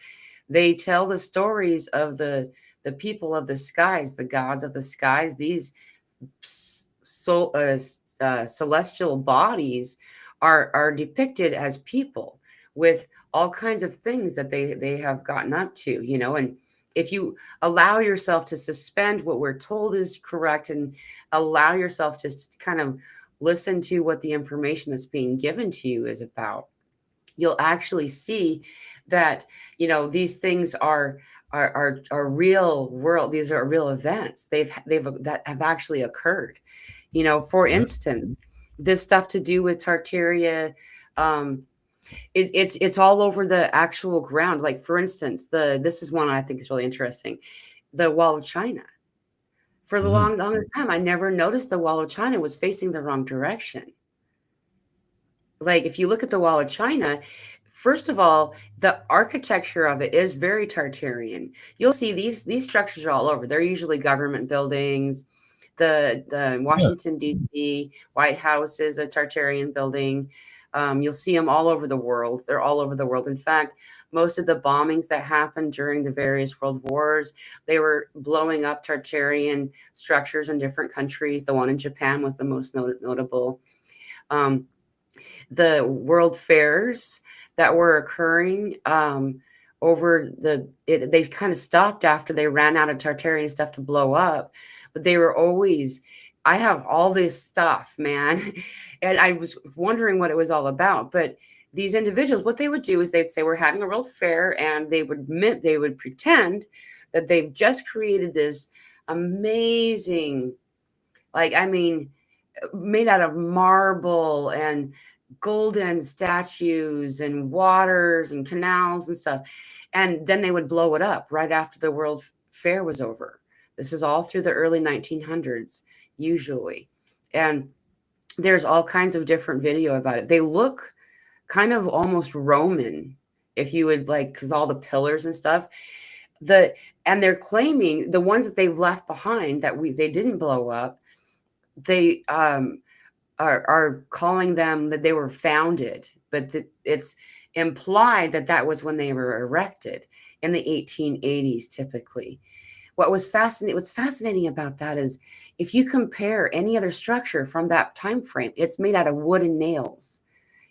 A: They tell the stories of the people of the skies, the gods of the skies. These celestial bodies are depicted as people with all kinds of things that they have gotten up to, and if you allow yourself to suspend what we're told is correct and allow yourself to kind of listen to what the information that's being given to you is about, you'll actually see that these things are real world. These are real events. They've that have actually occurred. For
B: Yeah.
A: instance, this stuff to do with Tartaria, um, it's all over the actual ground. Like for instance, this is one I think is really interesting. The Wall of China. For the
B: Mhm.
A: longest time, I never noticed the Wall of China was facing the wrong direction. Like if you look at the Wall of China, first of all, the architecture of it is very Tartarian. You'll see these structures are all over. They're usually government buildings. The
B: Yeah.
A: Washington D.C. White House is a Tartarian building. You'll see them all over the world. They're all over the world. In fact, most of the bombings that happened during the various world wars, they were blowing up Tartarian structures in different countries. The one in Japan was the most notable. Um, the world fairs that were occurring they kind of stopped after they ran out of Tartarian stuff to blow up, but they were always, I have all this stuff, man. And I was wondering what it was all about. But these individuals, what they would do is they'd say we're having a world fair, and they would pretend that they've just created this amazing, like, I mean, made out of marble and golden statues and waters and canals and stuff. And then they would blow it up right after the World Fair was over. This is all through the early 1900s, usually. And There's all kinds of different video about it. They look kind of almost Roman, if you would like, because all the pillars and stuff. The and they're claiming the ones that they've left behind that they didn't blow up. They are calling them that they were founded, but it's implied that that was when they were erected in the 1880s, typically. What's fascinating about that is if you compare any other structure from that time frame, it's made out of wooden nails.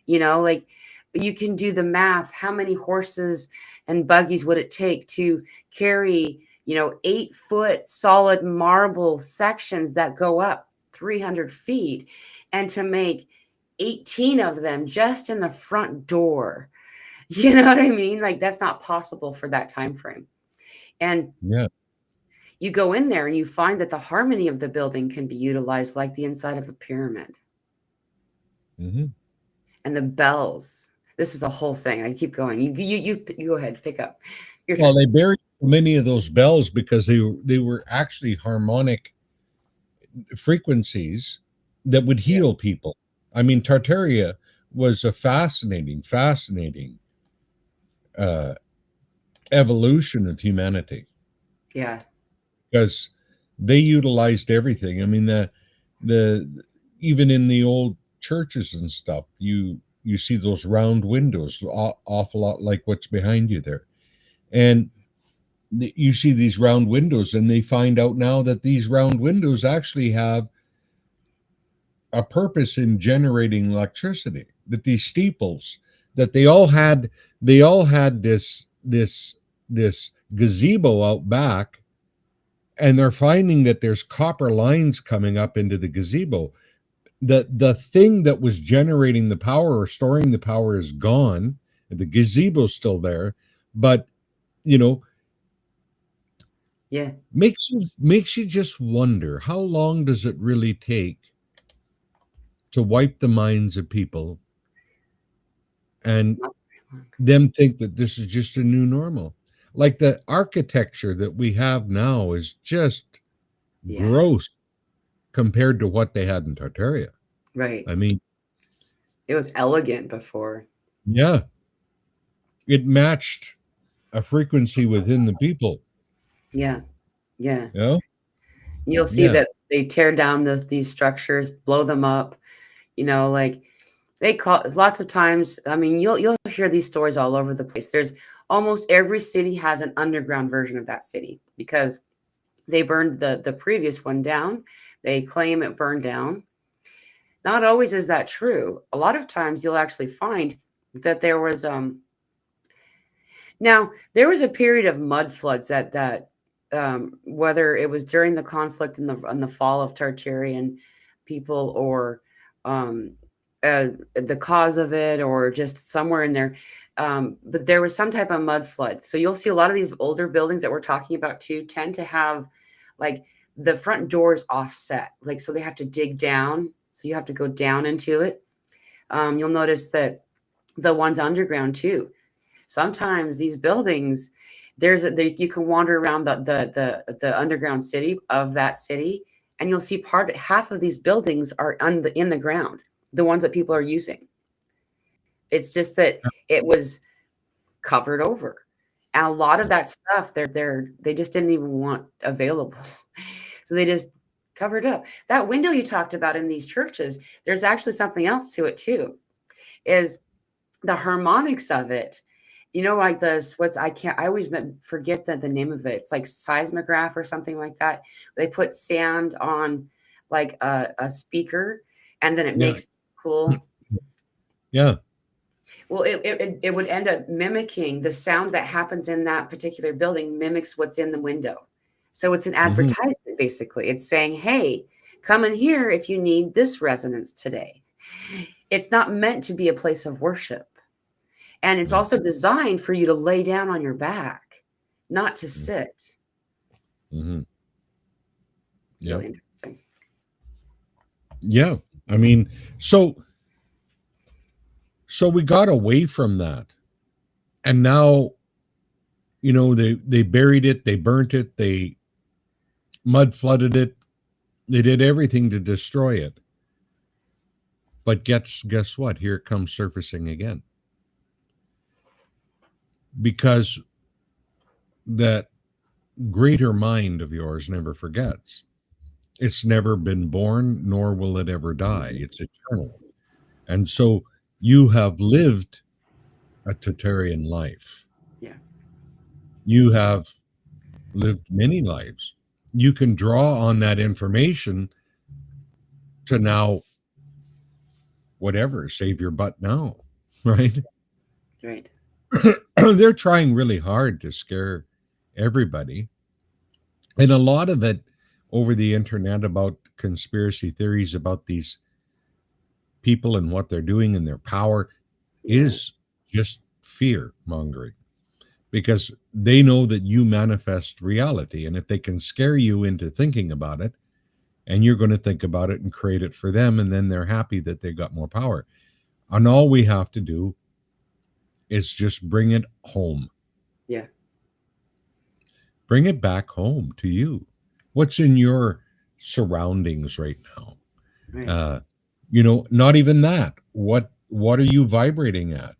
A: Like you can do the math. How many horses and buggies would it take to carry, 8-foot solid marble sections that go up 300 feet and to make 18 of them just in the front door? You know what I mean? Like that's not possible for that time frame. And
B: Yeah.
A: you go in there and you find that the harmony of the building can be utilized like the inside of a pyramid.
B: Mm-hmm.
A: And the bells. This is a whole thing. I keep going. You go ahead, pick up. Your
B: Well,
A: turn.
B: they buried many of those bells because they were actually harmonic frequencies that would
A: Yeah.
B: heal people. I mean, Tartaria was a fascinating uh, evolution of humanity
A: Yeah.
B: because they utilized everything. I mean, the even in the old churches and stuff, you see those round windows, awful lot like what's behind you there, and you see these round windows, and they find out now that these round windows actually have a purpose in generating electricity. That these steeples, that they all had this gazebo out back, and they're finding that there's copper lines coming up into the gazebo. The thing that was generating the power or storing the power is gone. The gazebo's still there, but you know,
A: Yeah.
B: makes you just wonder, how long does it really take to wipe the minds of people and
A: Not very long.
B: them think that this is just a new normal? Like the architecture that we have now is just
A: Yeah.
B: gross compared to what they had in Tartaria.
A: Right.
B: I mean,
A: It was elegant before.
B: yeah, it matched a frequency within the people.
A: Yeah. Yeah.
B: You know?
A: You'll see
B: Yeah.
A: that they tear down these structures, blow them up, like they call lots of times. I mean, you'll hear these stories all over the place. There's almost every city has an underground version of that city because they burned the previous one down. They claim it burned down. Not always is that true. A lot of times you'll actually find that there was now there was a period of mud floods that whether it was during the conflict in the fall of Tartarian people or um, the cause of it or just somewhere in there. But there was some type of mud flood. So you'll see a lot of these older buildings that we're talking about too tend to have like the front doors offset. Like, so they have to dig down. So you have to go down into it. You'll notice that the ones underground too. Sometimes these buildings, you can wander around the underground city of that city, and you'll see half of these buildings are in the ground, the ones that people are using. It's just that it was covered over, and a lot of that stuff they just didn't even want available, so they just covered up. That window you talked about in these churches, there's actually something else to it too. Is the harmonics of it, like this, I always forget the name of it. It's like seismograph or something like that. They put sand on like a speaker and then it
B: Yeah.
A: makes cool.
B: Yeah.
A: Well, it would end up mimicking the sound that happens in that particular building, mimics what's in the window. So it's an
B: Mhm.
A: advertisement, basically. It's saying, hey, come in here if you need this resonance today. It's not meant to be a place of worship. And it's
B: Yeah.
A: also designed for you to lay down on your back, not to sit.
B: Mhm.
A: It's
B: Yeah.
A: really interesting.
B: Yeah. I mean, so we got away from that. And now, they buried it, they burnt it, they mud flooded it, they did everything to destroy it. But guess what? Here it comes surfacing again. Because that greater mind of yours never forgets. It's never been born, nor will it ever die. It's eternal. And so you have lived a Tatarian life.
A: Yeah.
B: You have lived many lives. You can draw on that information to now, whatever, save your butt now, right?
A: Right.
B: They're trying really hard to scare everybody. And a lot of it over the internet about conspiracy theories about these people and what they're doing and their power
A: Yeah.
B: is just fear mongering, because they know that you manifest reality. And if they can scare you into thinking about it, and you're going to think about it and create it for them, and then they're happy that they got more power. And all we have to do is just bring it home.
A: Yeah.
B: Bring it back home to you. What's in your surroundings right now?
A: Right.
B: Not even that. What are you vibrating at?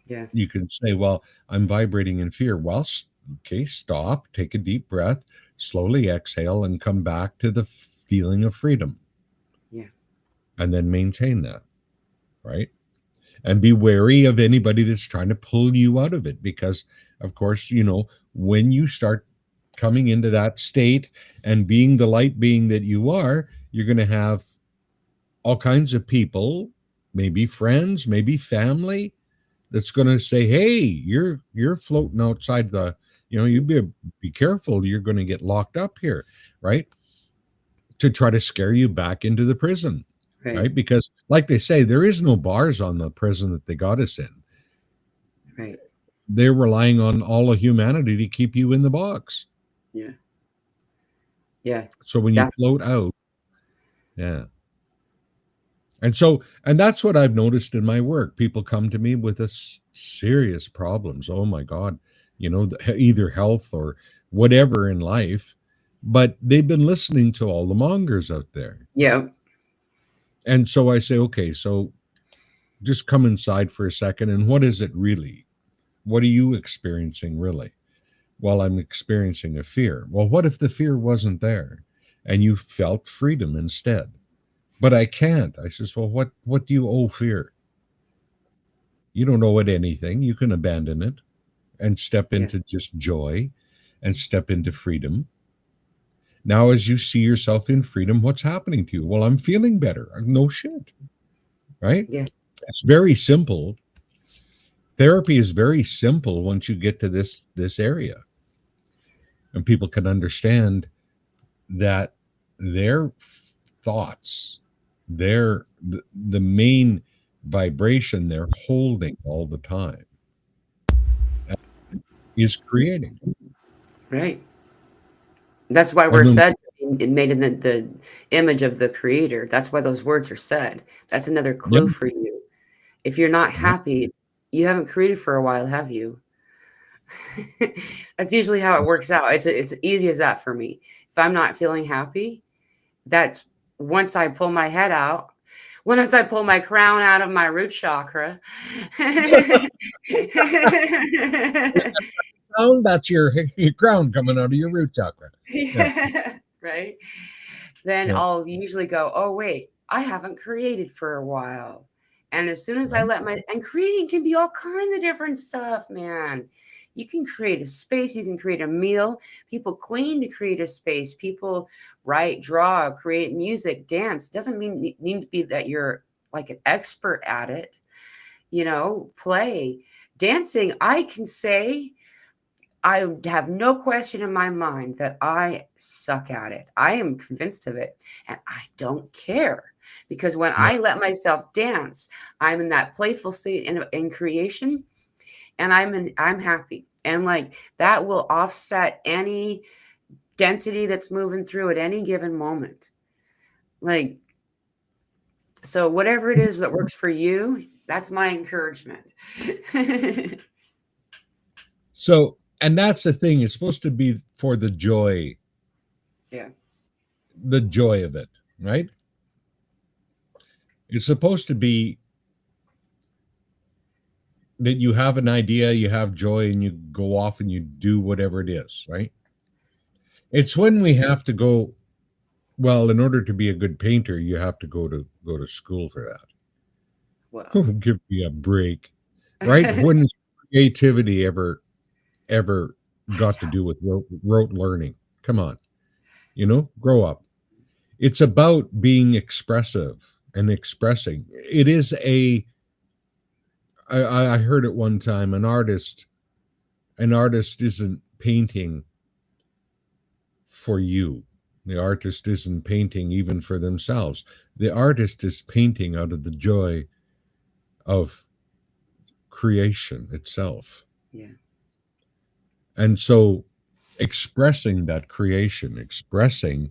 A: Yeah.
B: You can say, well, I'm vibrating in fear. Well, okay, stop, take a deep breath, slowly exhale, and come back to the feeling of freedom.
A: Yeah.
B: And then maintain that, right? And be wary of anybody that's trying to pull you out of it, because, of course, when you start coming into that state and being the light being that you are, you're going to have all kinds of people, maybe friends, maybe family, that's going to say, hey, you're floating outside the, you be careful, you're going to get locked up here, right? To try to scare you back into the prison, right? Because like they say, there is no bars on the prison that they got us in.
A: Right.
B: They're relying on all of humanity to keep you in the box.
A: Yeah. Yeah.
B: So when you float out, yeah. And that's what I've noticed in my work. People come to me with serious problems. Oh my God, either health or whatever in life, but they've been listening to all the mongers out there.
A: Yeah.
B: And so I say, okay, so just come inside for a second. And what is it really? What are you experiencing really? Well, I'm experiencing a fear. Well, what if the fear wasn't there and you felt freedom instead? But I can't. I says, well, what do you owe fear? You don't owe it anything. You can abandon it and step into just joy and step into freedom. Now, as you see yourself in freedom, what's happening to you? Well, I'm feeling better. No shit. Right?
A: Yeah.
B: It's very simple. Therapy is very simple once you get to this area. And people can understand that their thoughts, the main vibration they're holding all the time is creating.
A: Right. That's why we're said made in the image of the creator. That's why those words are said. That's another clue for you. If you're not happy, you haven't created for a while, have you? That's usually how it works out. It's easy as that for me. If I'm not feeling happy, that's once I pull my head out, once I pull my crown out of my root chakra.
B: That's your crown coming out of your root chakra.
A: Yeah. Right. Then I'll usually go, oh, wait, I haven't created for a while. And as soon as I and creating can be all kinds of different stuff, man. You can create a space, you can create a meal. People clean to create a space. People write, draw, create music, dance. It doesn't need to be that you're like an expert at it. Play. Dancing, I can say, I have no question in my mind that I suck at it. I am convinced of it, and I don't care, because when I let myself dance, I'm in that playful state in creation, and I'm happy, and like that will offset any density that's moving through at any given moment. Like, so whatever it is that works for you, that's my encouragement.
B: So, and that's the thing, it's supposed to be for the joy.
A: Yeah.
B: The joy of it, right? It's supposed to be that you have an idea, you have joy, and you go off and you do whatever it is, right? It's when we have to go, well, in order to be a good painter, you have to go to school for
A: Well,
B: that. Give me a break, right? When has creativity ever got to do with rote learning? Come on, grow up. It's about being expressive and expressing. It is a. I heard it one time. An artist isn't painting for you. The artist isn't painting even for themselves. The artist is painting out of the joy of creation itself.
A: yeah,
B: And so expressing that creation, expressing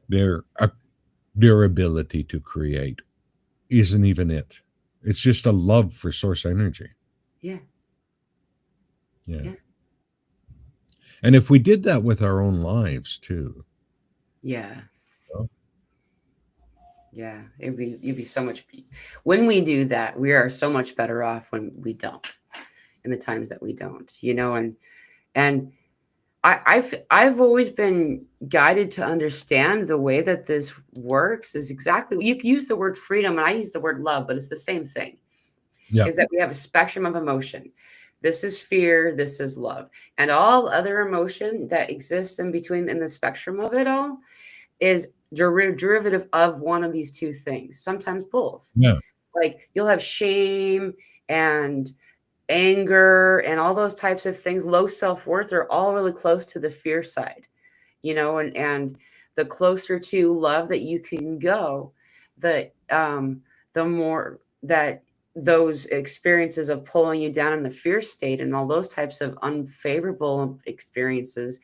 B: their their ability to create isn't even it. It's just a love for source energy.
A: yeah,
B: Yeah.
A: yeah,
B: And if we did that with our own lives too,
A: yeah.
B: you know?
A: Yeah, you'd be so much. When we do that, we are so much better off when we don't, in the times that we don't, and I've always been guided to understand the way that this works is exactly, you use the word freedom and I use the word love, but it's the same thing.
B: Yeah.
A: Is that we have a spectrum of emotion. This is fear, this is love, and all other emotion that exists in between in the spectrum of it all is derivative of one of these two things, sometimes both.
B: Yeah.
A: Like you'll have shame and anger and all those types of things, low self-worth, are all really close to the fear side, and the closer to love that you can go, the more that those experiences of pulling you down in the fear state and all those types of unfavorable experiences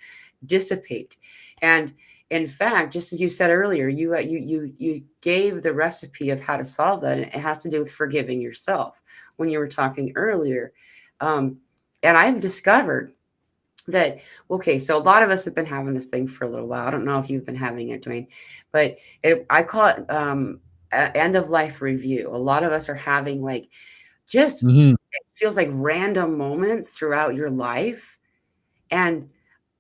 A: dissipate. And in fact, just as you said earlier, you gave the recipe of how to solve that, and it has to do with forgiving yourself when you were talking earlier. Um, and I've discovered that, okay, so a lot of us have been having this thing for a little while. I don't know if you've been having it, Dwaine, but I call it end of life review. A lot of us are having like just,
B: Mm-hmm.
A: it feels like random moments throughout your life. And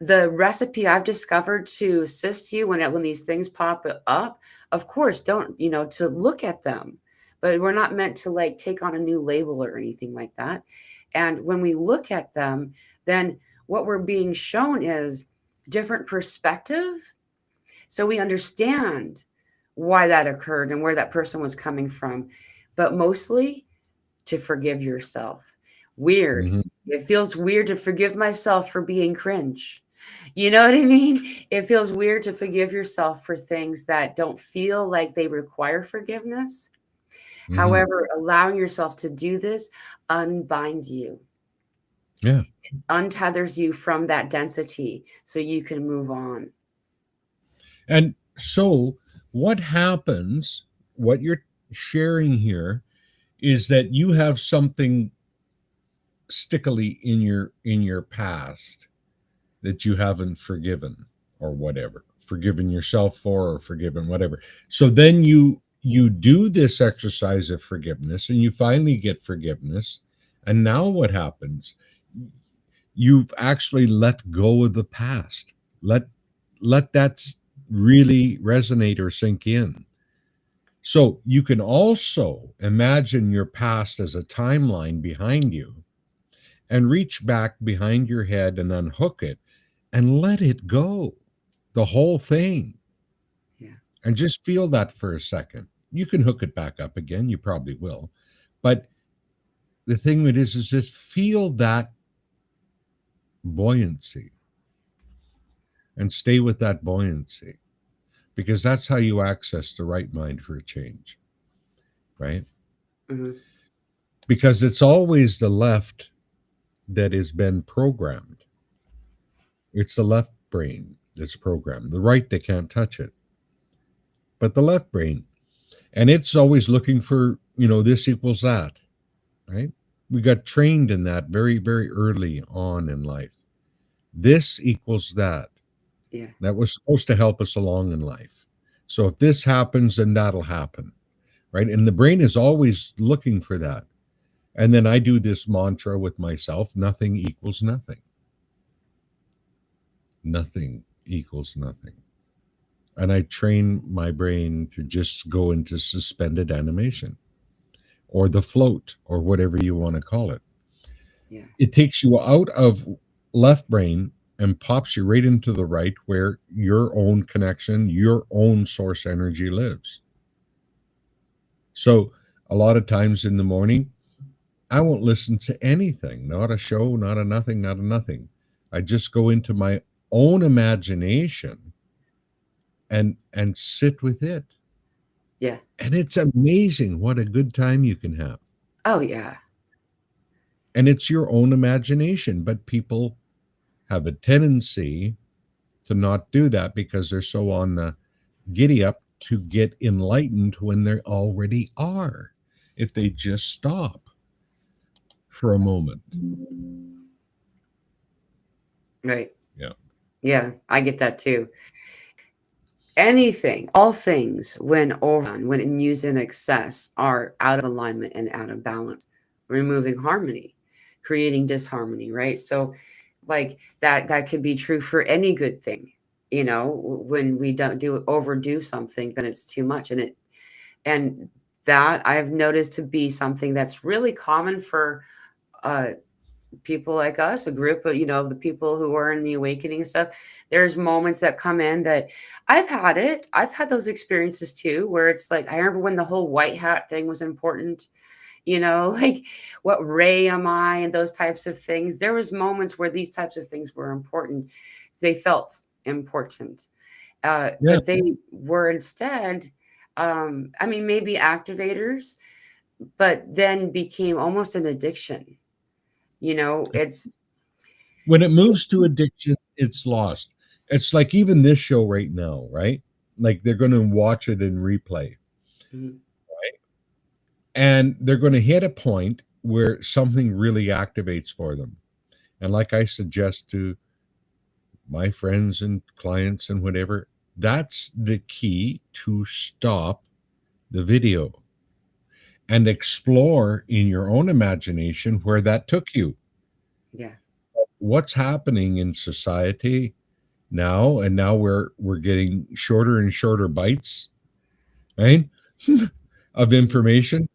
A: the recipe I've discovered to assist you when these things pop up, of course, don't, to look at them, but we're not meant to like take on a new label or anything like that. And when we look at them, then what we're being shown is different perspective. So we understand why that occurred and where that person was coming from, but mostly to forgive yourself. Weird.
B: Mm-hmm.
A: It feels weird to forgive myself for being cringe. You know what I mean? It feels weird to forgive yourself for things that don't feel like they require forgiveness.
B: Mm-hmm.
A: However, allowing yourself to do this unbinds you,
B: Yeah.
A: untethers you from that density so you can move on.
B: And so what happens, what you're sharing here is that you have something stickily in your past that you haven't forgiven or whatever, forgiven yourself for or forgiven whatever. So then you do this exercise of forgiveness and you finally get forgiveness. And now what happens? You've actually let go of the past. Let that really resonate or sink in. So you can also imagine your past as a timeline behind you and reach back behind your head and unhook it and let it go, the whole thing,
A: Yeah.
B: and just feel that for a second. You can hook it back up again, you probably will. But the thing with it is just feel that buoyancy and stay with that buoyancy because that's how you access the right mind for a change, right?
A: Hmm.
B: Because it's always the left that has been programmed. It's the left brain that's programmed. The right, they can't touch it. But the left brain, and it's always looking for, this equals that, right? We got trained in that very, very early on in life. This equals that.
A: Yeah.
B: That was supposed to help us along in life. So if this happens, then that'll happen. right? And the brain is always looking for that. And then I do this mantra with myself: nothing equals nothing. Nothing equals nothing. And I train my brain to just go into suspended animation or the float or whatever you want to call it.
A: Yeah.
B: It takes you out of left brain and pops you right into the right, where your own connection, your own source energy lives. So a lot of times in the morning, I won't listen to anything, not a show, not a nothing, not a nothing. I just go into my own imagination and sit with it.
A: Yeah.
B: And it's amazing what a good time you can have.
A: Oh, yeah.
B: And it's your own imagination, but people have a tendency to not do that because they're so on the giddy up to get enlightened when they already are. If they just stop for a moment.
A: Right.
B: Yeah.
A: Yeah, I get that too. Anything, all things, when overdone, when used in excess, are out of alignment and out of balance, removing harmony, creating disharmony, right? So, like that could be true for any good thing. When we don't overdo something, then it's too much, and that I've noticed to be something that's really common for uh people like us, a group of, the people who are in the awakening and stuff. There's moments that come in that I've had those experiences too, where it's like, I remember when the whole white hat thing was important, like, what ray am I, and those types of things. There was moments where these types of things were important. They felt important.
B: Yeah.
A: But they were instead, I mean, maybe activators, but then became almost an addiction. It's
B: When it moves to addiction, it's lost. It's like even this show right now, right? Like they're going to watch it in replay,
A: mhm,
B: and they're going to hit a point where something really activates for them. And like I suggest to my friends and clients and whatever, that's the key to stop the video and explore in your own imagination where that took you.
A: yeah,
B: What's happening in society now? And now we're getting shorter and shorter bites, right? Of
A: mhm,
B: information,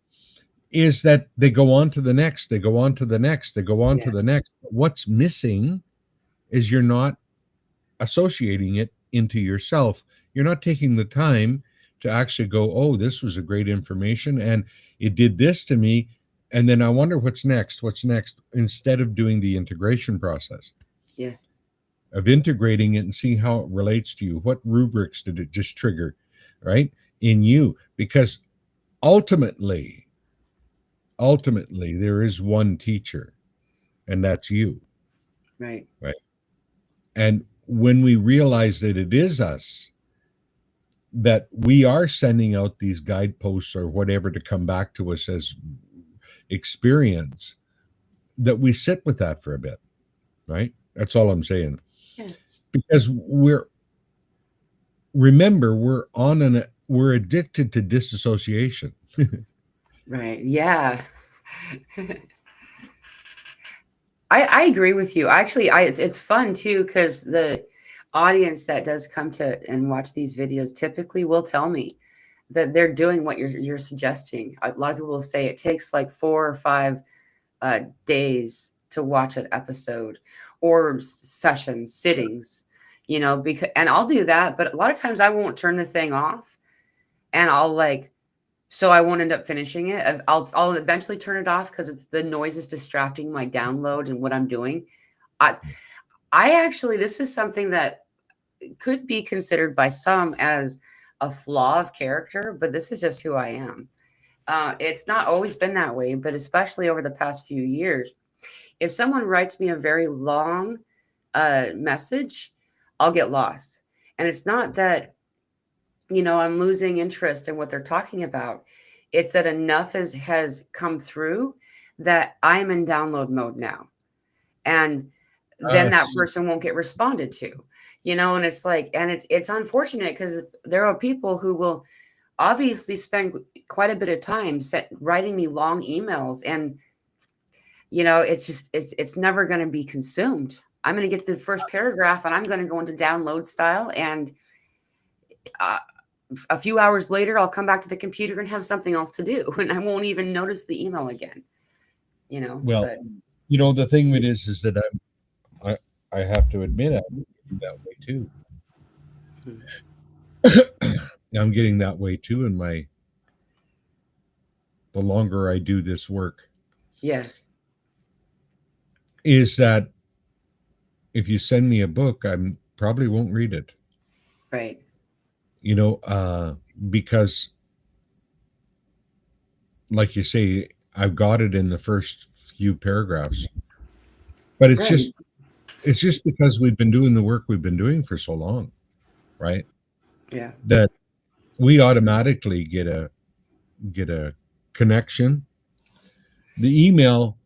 B: is that they go on to the next, they go on to the next, they go on
A: yeah,
B: to the next. What's missing is you're not associating it into yourself. You're not taking the time to actually go, oh, this was a great information and it did this to me. And then I wonder what's next, instead of doing the integration process
A: yeah,
B: of integrating it and seeing how it relates to you. What rubrics did it just trigger, right? In you. Because ultimately, there is one teacher, and that's you,
A: right,
B: right? And when we realize that it is us, that we are sending out these guideposts or whatever to come back to us as experience, that we sit with that for a bit, right? That's all I'm saying.
A: yeah,
B: Because remember, we're addicted to disassociation.
A: right, yeah. I agree with you. Actually, it's fun too, because the audience that does come to and watch these videos typically will tell me that they're doing what you're suggesting. A lot of people will say it takes like 4 or 5 days to watch an episode, or sessions, sittings, because, and I'll do that, but a lot of times I won't turn the thing off, and I'll like, so I won't end up finishing it. I'll eventually turn it off because it's the noise is distracting my download and what I'm doing. I I actually, this is something that could be considered by some as a flaw of character, but this is just who I am. It's not always been that way, but especially over the past few years, if someone writes me a very long message, I'll get lost. And it's not that, I'm losing interest in what they're talking about. It's that enough has come through that I'm in download mode now. And then that
B: Us.
A: person won't get responded to. And it's like, and it's unfortunate because there are people who will obviously spend quite a bit of time writing me long emails, and it's just it's never going to be consumed. I'm going to get to the first paragraph and I'm going to go into download style, and uh, a few hours later I'll come back to the computer and have something else to do and I won't even notice the email again.
B: Well,
A: But
B: the thing with it is that I I have to admit I'm getting that way too. I'm getting that way too in the longer I do this work,
A: yeah,
B: is that if you send me a book, I probably won't read it.
A: right,
B: You know, because like you say, I've got it in the first few paragraphs. But
A: right,
B: it's just because we've been doing the work we've been doing for so long, right?
A: yeah,
B: That we automatically get a connection. The email,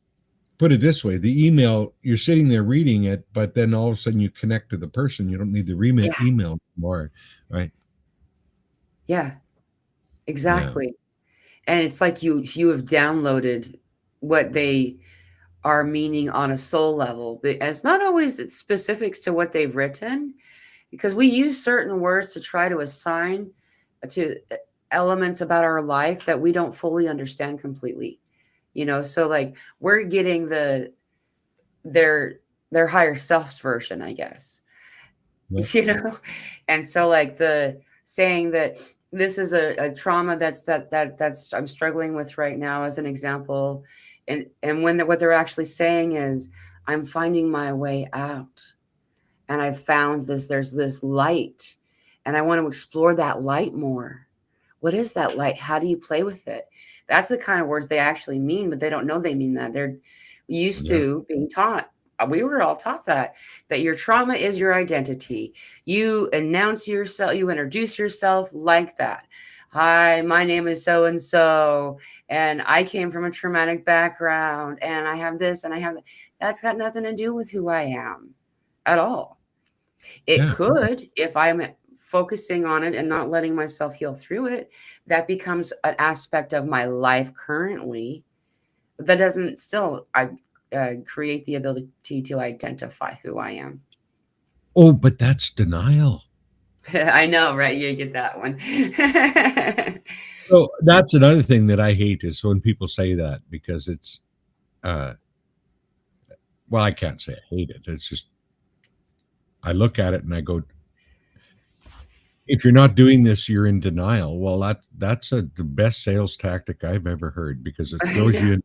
B: put it this way, the email, you're sitting there reading it, but then all of a sudden you connect to the person. You don't need the
A: yeah,
B: email anymore, right?
A: yeah,
B: Yeah.
A: exactly. And it's like you have downloaded what they are meaning on a soul level, but it's not always it's specifics to what they've written, because we use certain words to try to assign to elements about our life that we don't fully understand completely. So like we're getting their their higher self's version, I guess.
B: Yeah.
A: you know and so like the saying that this is a trauma that's I'm struggling with right now, as an example, and when what they're actually saying is, I'm finding my way out, and I've found there's this light, and I want to explore that light more. What is that light? How do you play with it? That's the kind of words they actually mean, but they don't know they mean that. They're used
B: Yeah.
A: to being taught. We were all taught that your trauma is your identity. You announce yourself, you introduce yourself like that. Hi, my name is so and so, and I came from a traumatic background, and I have this, and I have that. That's got nothing to do with who I am at all. It
B: Yeah.
A: could, if I'm focusing on it and not letting myself heal through it, that becomes an aspect of my life currently. But that doesn't still I create the ability to identify who I am.
B: Oh, but that's denial.
A: I know, right? You get that one.
B: So that's another thing that I hate is when people say that, because it's uh well, I can't say I hate it. It's just I look at it and I go, if you're not doing this, you're in denial. Well, that's the best sales tactic I've ever heard, because it throws
A: Yeah,
B: you in,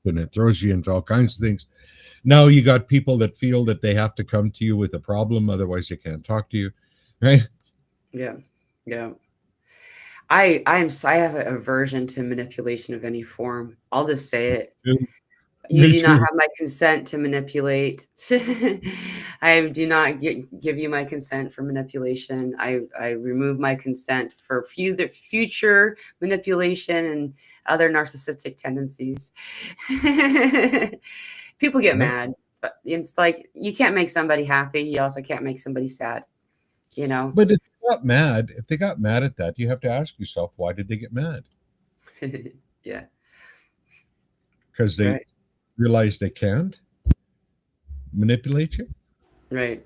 B: and it throws you into all kinds of things. Now you got people that feel that they have to come to you with a problem, otherwise they can't talk to you, right?
A: yeah, yeah. I have an aversion to manipulation of any form. I'll just say it. You
B: Me
A: do not
B: too.
A: have my consent to manipulate. I do not give you my consent for manipulation. I remove my consent for future manipulation and other narcissistic tendencies. People get
B: Yeah.
A: mad, but it's like you can't make somebody happy. You also can't make somebody sad, you know?
B: But if they got mad at that, you have to ask yourself, why did they get mad?
A: Yeah,
B: Because they
A: right,
B: realize they can't manipulate you.
A: right.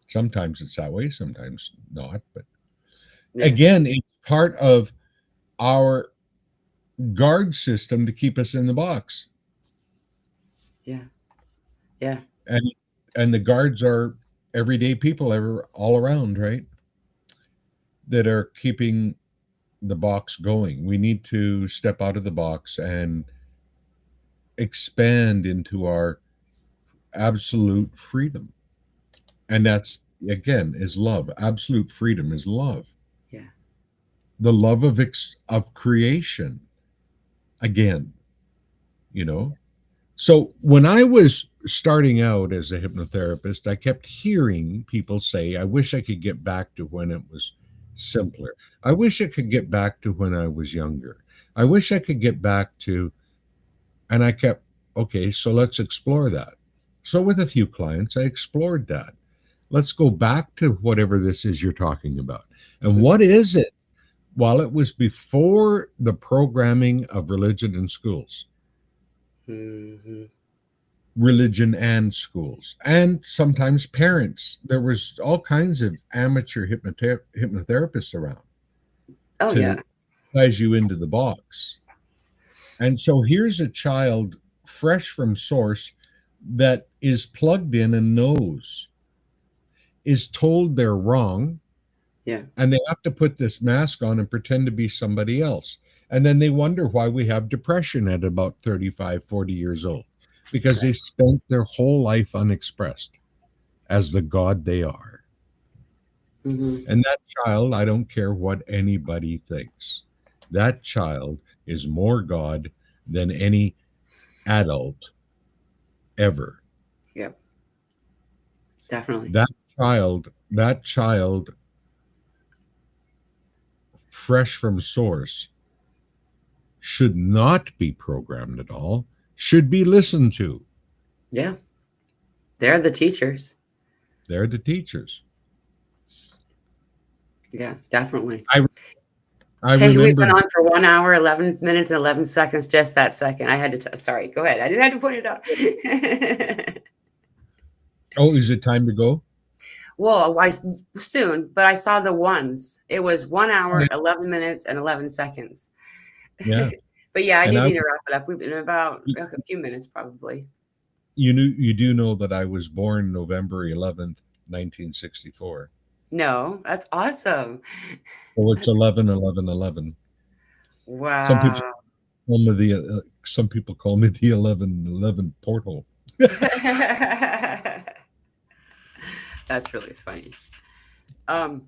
B: Sometimes it's that way, sometimes not. But
A: Yeah,
B: again, it's part of our guard system to keep us in the box.
A: yeah, yeah,
B: And the guards are everyday people all around, right? That are keeping the box going. We need to step out of the box and expand into our absolute freedom. And that's again is love. Absolute freedom is love.
A: yeah.
B: The love of creation. Again, you know. So when I was starting out as a hypnotherapist, I kept hearing people say, I wish I could get back to when it was simpler. I wish I could get back to when I was younger. I wish I could get back to, and I kept, okay, so let's explore that. So with a few clients, I explored that. Let's go back to whatever this is you're talking about. And
A: Mhm.
B: what is it? while it was before the programming of religion in schools,
A: Hmm.
B: religion and schools, and sometimes parents. There was all kinds of amateur hypnotherapists around
A: Oh
B: to
A: yeah.
B: size you into the box. And so here's a child fresh from source that is plugged in and knows, is told they're wrong,
A: Yeah.
B: and they have to put this mask on and pretend to be somebody else. And then they wonder why we have depression at about 35, 40 years old, because they spent their whole life unexpressed as the God they are.
A: Hmm.
B: And that child, I don't care what anybody thinks, that child is more God than any adult ever.
A: Yep. Definitely.
B: That child fresh from source should not be programmed at all, should be listened to.
A: Yeah. They're the teachers.
B: They're the teachers.
A: Yeah, definitely.
B: I
A: Hey, we've
B: remember.
A: been on for 1 hour, 11 minutes, and 11 seconds. Just that second. I had to, sorry, go ahead. I didn't have to point it out.
B: Oh, is it time to go?
A: Well, soon, but I saw the ones. It was 1 hour,
B: Okay.
A: 11 minutes, and 11 seconds.
B: Yeah,
A: But yeah, I
B: and
A: do
B: I,
A: need to wrap it up. We've been about a few minutes, probably.
B: you do know that I was born November 11th, 1964.
A: No, that's awesome.
B: So it's
A: That's
B: 11/11/11. Some people
A: wow.
B: some people call me the 11/11 portal.
A: That's really funny. Um,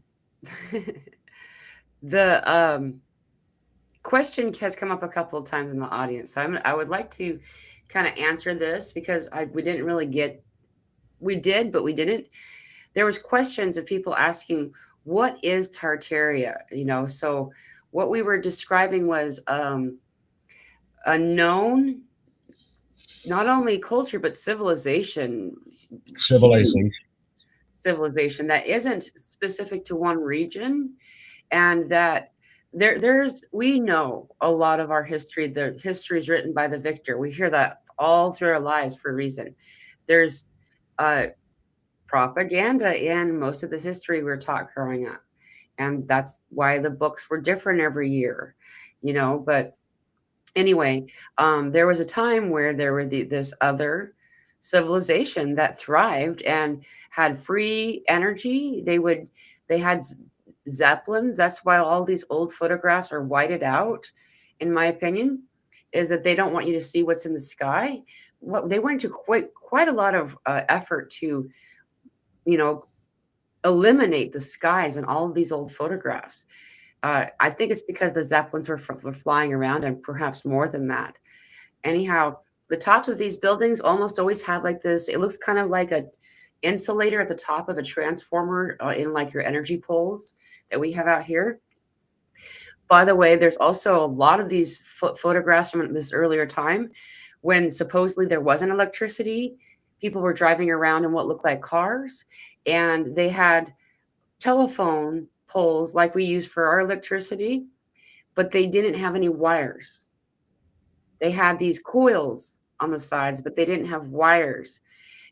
A: the question has come up a couple of times in the audience, so I would like to kind of answer this because we didn't really get. We did, but we didn't. There was questions of people asking, "What is Tartaria?" So what we were describing was a known, not only culture but civilization, huge
B: Civilization.
A: civilization that isn't specific to one region, and that there's we know a lot of our history. The history is written by the victor. We hear that all through our lives for a reason. There's uh, propaganda in most of the history we're taught growing up, and that's why the books were different every year. But anyway, there was a time where there were this other civilization that thrived and had free energy. They had zeppelins. That's why all these old photographs are whited out, in my opinion, is that they don't want you to see what's in the sky. What they went to quite a lot of effort to, you know, eliminate the skies in all of these old photographs. I think it's because the zeppelins were flying around, and perhaps more than that. Anyhow, the tops of these buildings almost always have like this. It looks kind of like a insulator at the top of a transformer in like your energy poles that we have out here. By the way, there's also a lot of these photographs from this earlier time when supposedly there wasn't electricity. People were driving around in what looked like cars, and they had telephone poles like we use for our electricity, but they didn't have any wires. They had these coils on the sides, but they didn't have wires.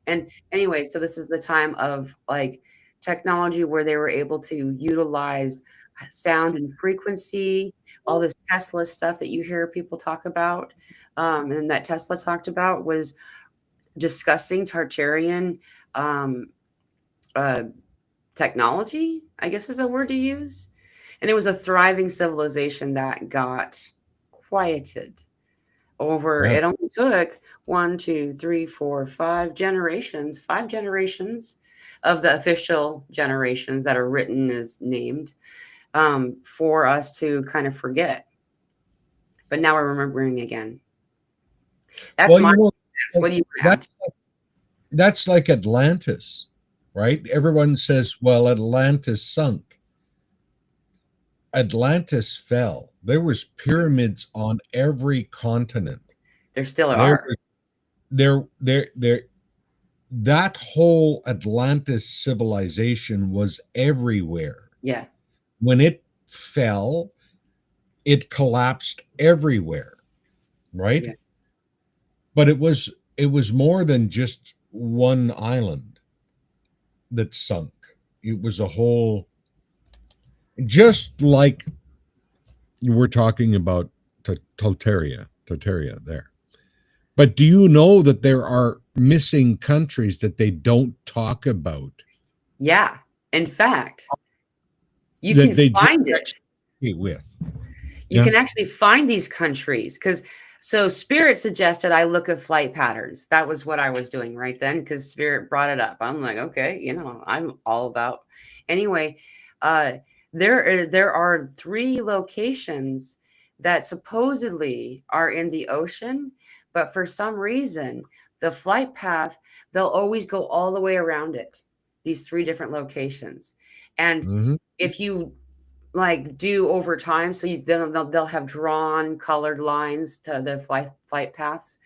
A: And anyway, so this is the time of like technology where they were able to utilize sound and frequency, all this Tesla stuff that you hear people talk about. And that Tesla talked about was discussing Tartarian um, uh, technology, I guess is a word to use. And it was a thriving civilization that got quieted over.
B: Yeah.
A: It only took 5 generations of the official generations that are written as named, for us to kind of forget. But now we're remembering again. That's
B: Well,
A: my sense.
B: like,
A: What do you want to
B: that's that's like Atlantis, right? Everyone says, well, Atlantis sunk. Atlantis fell. There was pyramids on every continent.
A: add? There still
B: There
A: are.
B: were there that whole Atlantis civilization was everywhere.
A: Yeah.
B: When it fell, it collapsed everywhere, right?
A: Yeah.
B: But it was more than just one island that sunk. It was a whole, just like we're talking about Tartaria there. But do you know that there are missing countries that they don't talk about,
A: Yeah. In fact, you
B: that
A: can
B: they just
A: find it.
B: actually with?
A: You
B: Yeah.
A: can actually find these countries because so Spirit suggested I look at flight patterns. That was what I was doing right then because Spirit brought it up. I'm like, okay, I'm all about. Anyway, uh, there are 3 locations that supposedly are in the ocean, but for some reason, the flight path they'll always go all the way around it. These 3 different locations, and
B: Hmm.
A: if you like do over time. So they'll have drawn colored lines to the flight paths.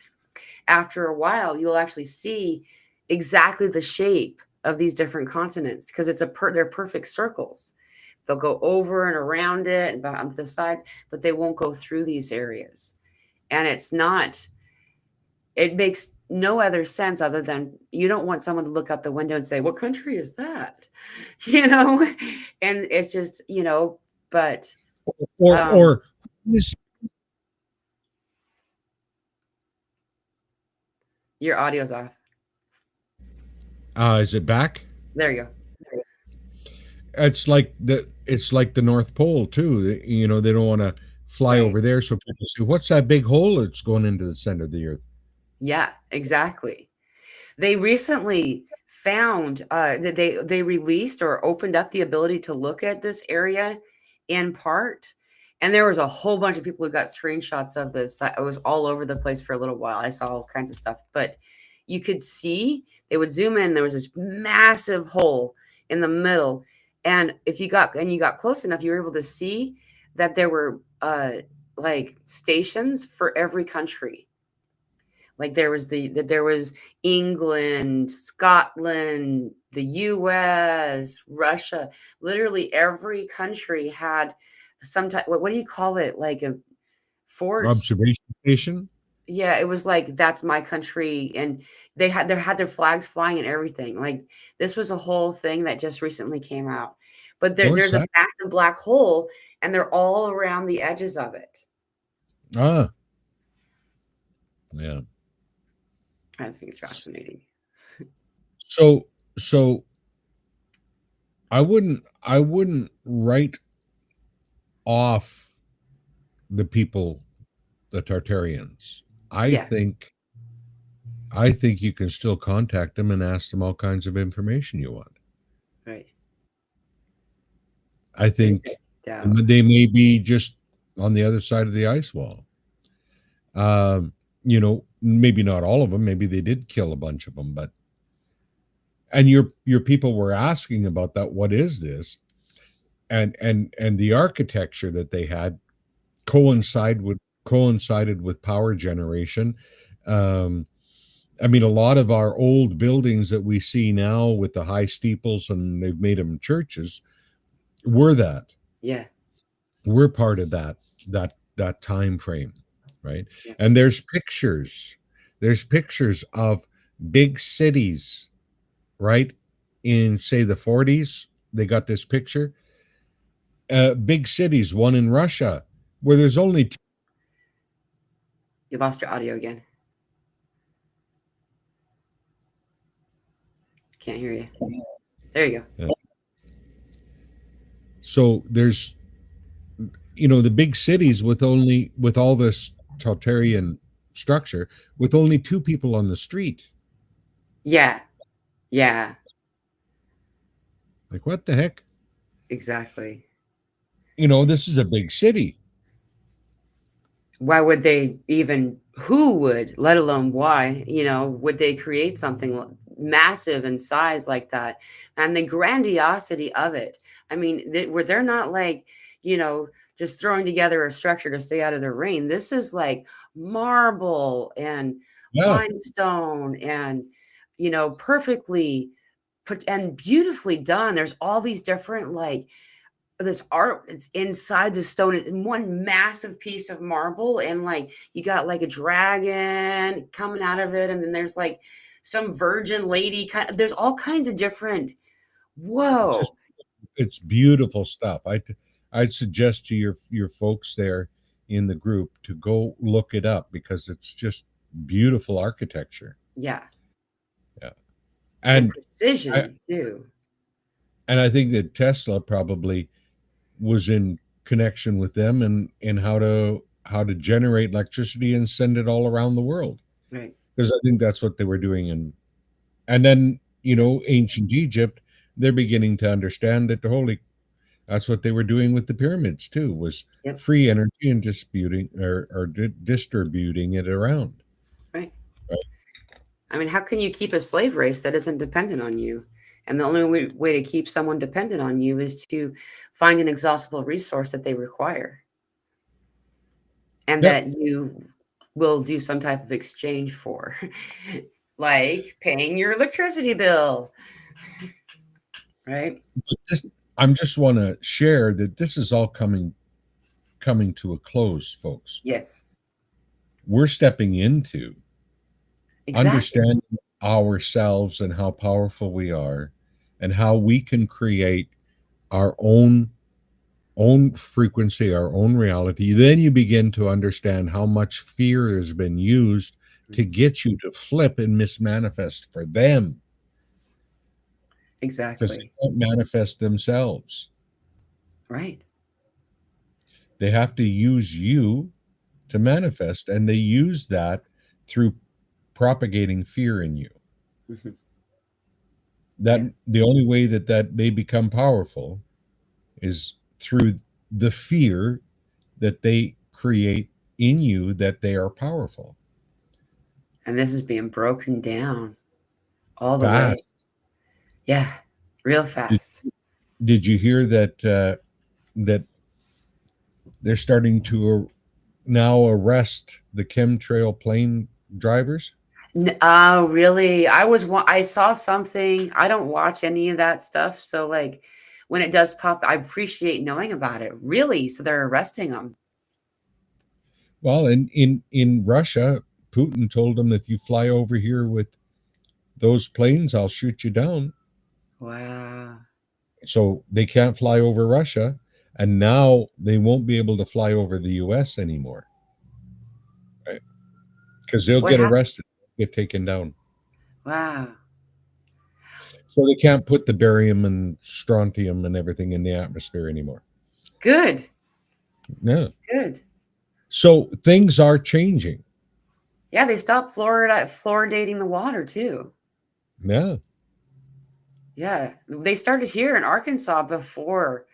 A: After a while, you'll actually see exactly the shape of these different continents because they're perfect circles. They'll go over and around it and on the sides, but they won't go through these areas. And it makes no other sense other than you don't want someone to look out the window and say, "What country is that?" You know, and it's just, but
B: Or
A: um,
B: or is
A: your audio's off.
B: is it back?
A: There you go.
B: It's like the North Pole too. They don't want to fly
A: Right.
B: over there, so people say, "What's that big hole that's going into the center of the earth?"
A: Yeah, exactly. They recently found that they released or opened up the ability to look at this area in part. And there was a whole bunch of people who got screenshots of this that it was all over the place for a little while. I saw all kinds of stuff, but you could see they would zoom in. There was this massive hole in the middle, and if you got close enough, you were able to see that there were like stations for every country. Like there was England, Scotland, the US, Russia. Literally every country had some type, what do you call it? Like a fort.
B: Observation station.
A: Yeah, it was like that's my country, and they had their flags flying and everything. Like this was a whole thing that just recently came out. But
B: What's
A: there's a
B: that?
A: massive black hole, and they're all around the edges of it.
B: Ah, yeah.
A: I think it's fascinating.
B: So I wouldn't write off the people, the Tartarians. I
A: Yeah,
B: think I think you can still contact them and ask them all kinds of information you want.
A: right.
B: I
A: There's
B: think
A: no doubt.
B: they may be just on the other side of the ice wall. Maybe not all of them. Maybe they did kill a bunch of them, but and your people were asking about that. What is this? And the architecture that they had coincided with power generation. Um, I mean, a lot of our old buildings that we see now with the high steeples and they've made them churches were that.
A: Yeah,
B: We're part of that time frame, right?
A: yeah.
B: And there's pictures of big cities, right? In say the 40s, they got this picture. Big cities, one in Russia, where there's only two.
A: You lost your audio again. Can't hear you. There you go.
B: So there's the big cities with all this totalitarian structure with only two people on the street.
A: Yeah, yeah,
B: Like, what the heck?
A: exactly.
B: This is a big city.
A: Why would they even, who would, let alone why, would they create something massive in size like that? And the grandiosity of it. I mean, they're not like, you know, just throwing together a structure to stay out of the rain. This is like marble and
B: Yeah.
A: limestone and, perfectly put and beautifully done. There's all these different like this art, it's inside the stone in one massive piece of marble, and like you got like a dragon coming out of it, and then there's like some virgin lady there's all kinds of different.
B: It's just
A: Whoa.
B: it's beautiful stuff. I'd suggest to your folks there in the group to go look it up because it's just beautiful architecture.
A: Yeah.
B: Yeah.
A: And
B: And I
A: precision too.
B: and I think that Tesla probably was in connection with them and how to generate electricity and send it all around the world.
A: Right.
B: Because I think that's what they were doing. And then,
A: Yep.
B: ancient Egypt, they're beginning to understand that that's what they were doing with the pyramids too, was
A: Yep.
B: free energy and disputing or distributing it around.
A: Right.
B: Right?
A: I mean, how can you keep a slave race that isn't dependent on you? And the only way to keep someone dependent on you is to find an exhaustible resource that they require, and
B: Yep.
A: that you will do some type of exchange for, like paying your electricity bill, right?
B: But I'm just want to share that this is all coming to a close, folks.
A: Yes,
B: We're stepping into
A: exactly.
B: understanding ourselves and how powerful we are and how we can create our own frequency, our own reality. Then you begin to understand how much fear has been used to get you to flip and mismanifest for them because they
A: Exactly.
B: can't manifest themselves.
A: Right.
B: They have to use you to manifest, and they use that through propagating fear in you.
A: Hmm.
B: That
A: Yeah.
B: the only way that they become powerful is through the fear that they create in you that they are powerful.
A: And this is being broken down all the way.
B: Fast.
A: Yeah. Real
B: Did,
A: fast.
B: did you hear that they're starting to now arrest the chemtrail plane drivers?
A: Oh, really? I saw something. I don't watch any of that stuff. So, like, when it does pop, I appreciate knowing about it. Really? So they're arresting them.
B: Well, in Russia, Putin told them if you fly over here with those planes, I'll shoot you down.
A: Wow.
B: So they can't fly over Russia, and now they won't be able to fly over the US anymore, right? Because they'll
A: What
B: get
A: happened?
B: arrested, get taken down.
A: Wow.
B: So they can't put the barium and strontium and everything in the atmosphere anymore.
A: Good.
B: Yeah.
A: Good.
B: So things are changing.
A: Yeah, they stopped fluoridating the water too.
B: Yeah.
A: Yeah, they started here in Arkansas before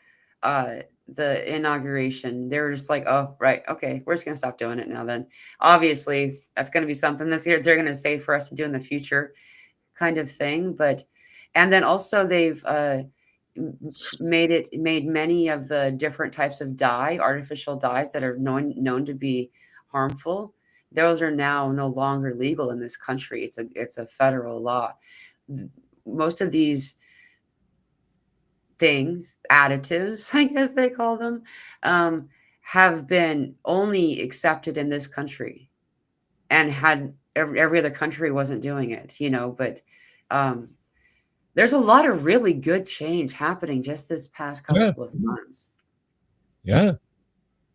A: uh the inauguration. They were just like, "Oh, right, okay, we're just gonna stop doing it now." Then, obviously, that's gonna be something that's here. They're gonna say for us to do in the future, kind of thing. But, and then also they've made many of the different types of artificial dyes that are known to be harmful. Those are now no longer legal in this country. It's a federal law. Most of these things, additives, I guess they call them, um, have been only accepted in this country, and had every other country wasn't doing it, but um, there's a lot of really good change happening just this past
B: Yeah.
A: couple of months.
B: Yeah.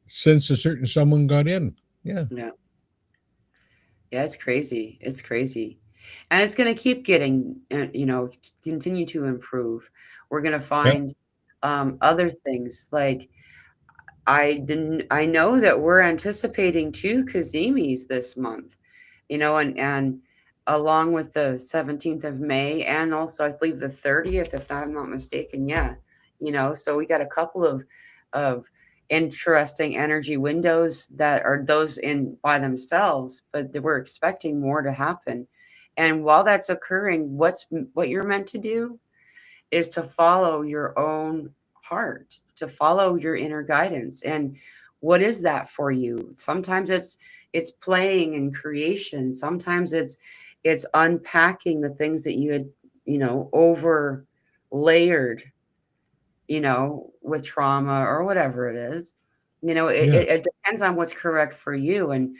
B: Since a certain someone got in. Yeah.
A: Yeah. Yeah, it's crazy. It's crazy. And it's going to keep getting, continue to improve. We're going to
B: Yeah.
A: find other things like I know that we're anticipating 2 Kazimis this month, and along with the 17th of May, and also I believe the 30th, if I'm not mistaken. Yeah. So we got a couple of interesting energy windows that are those in by themselves, but we're expecting more to happen. And while that's occurring, what you're meant to do is to follow your own heart, to follow your inner guidance. And what is that for you? Sometimes it's playing and creation. Sometimes it's unpacking the things that you had, over layered, with trauma or whatever it is.
B: Yeah.
A: It depends on what's correct for you,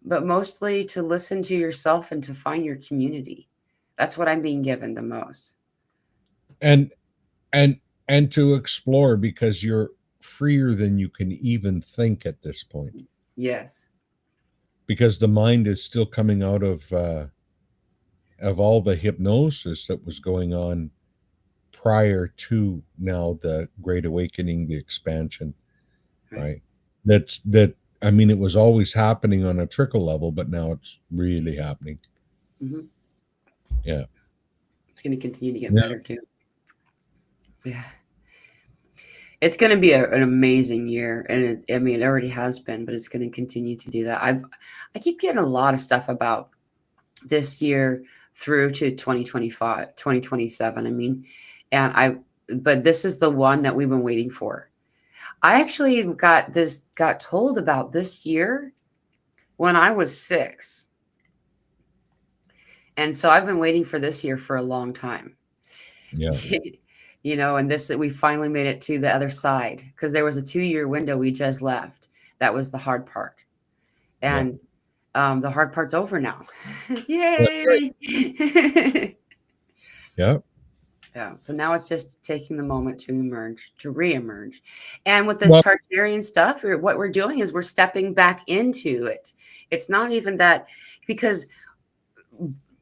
A: but mostly to listen to yourself and to find your community. That's what I'm being given the most.
B: And and and to explore, because you're freer than you can even think at this point,
A: Yes.
B: because the mind is still coming out of all the hypnosis that was going on prior to now the Great Awakening, the expansion,
A: Right.
B: right? That I mean, it was always happening on a trickle level, but now it's really happening.
A: Hmm.
B: Yeah.
A: It's going to continue to get
B: Yeah.
A: better too. Yeah. It's going to be an amazing year, and I mean, it already has been, but it's going to continue to do that. I keep getting a lot of stuff about this year through to 2025, 2027. I mean, but this is the one that we've been waiting for. I actually got told about this year when I was 6. And so I've been waiting for this year for a long time.
B: Yeah.
A: And we finally made it to the other side, because there was a 2-year window we just left. That was the hard part.
B: Yeah.
A: And the hard part's over now.
B: That's right.
A: Yay!
B: Yeah.
A: Yeah. So now it's just taking the moment to reemerge. And with this
B: Well,
A: Tartarian stuff, what we're doing is we're stepping back into it. It's not even that, because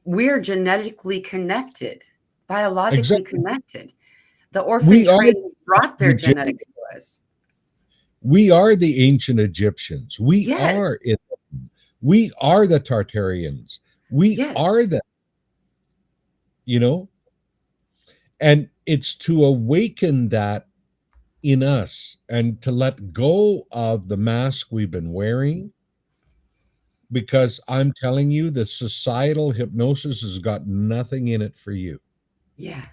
A: we're genetically connected, biologically
B: exactly.
A: connected. The orphan
B: We are
A: train brought
B: the
A: their
B: Egypt-
A: genetics to us.
B: we are the ancient Egyptians. We are
A: Yes.
B: it. We are the Tartarians. We
A: Yes.
B: are the, you know, and it's to awaken that in us and to let go of the mask we've been wearing, because I'm telling you, the societal hypnosis has got nothing in it for you.
A: Yeah.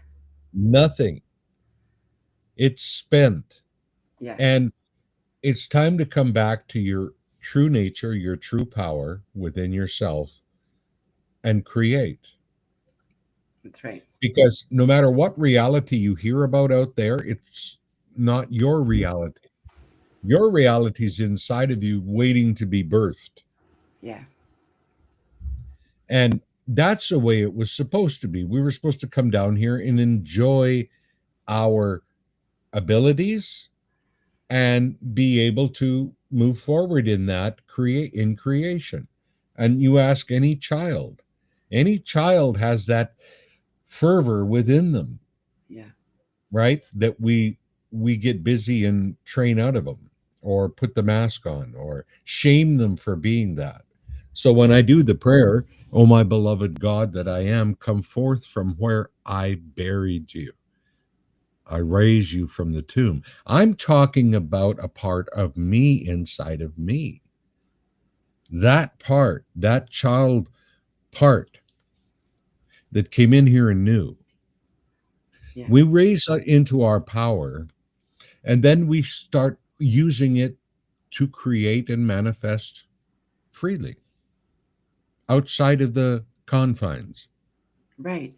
B: Nothing. It's spent.
A: Yeah.
B: And it's time to come back to your true nature, your true power within yourself, and create.
A: That's right.
B: Because no matter what reality you hear about out there, it's not your reality. Your reality is inside of you waiting to be birthed.
A: Yeah.
B: And that's the way it was supposed to be. We were supposed to come down here and enjoy our abilities and be able to move forward in that creation. And you ask any child has that fervor within them,
A: Yeah.
B: right? That we get busy and train out of them, or put the mask on, or shame them for being that. So when
A: Yeah.
B: I do the prayer, "Oh my beloved God that I am, come forth from where I buried you. I raise you from the tomb." I'm talking about a part of me inside of me. That part, that child part that came in here and knew.
A: Yeah.
B: We raise into our power, and then we start using it to create and manifest freely outside of the confines.
A: Right.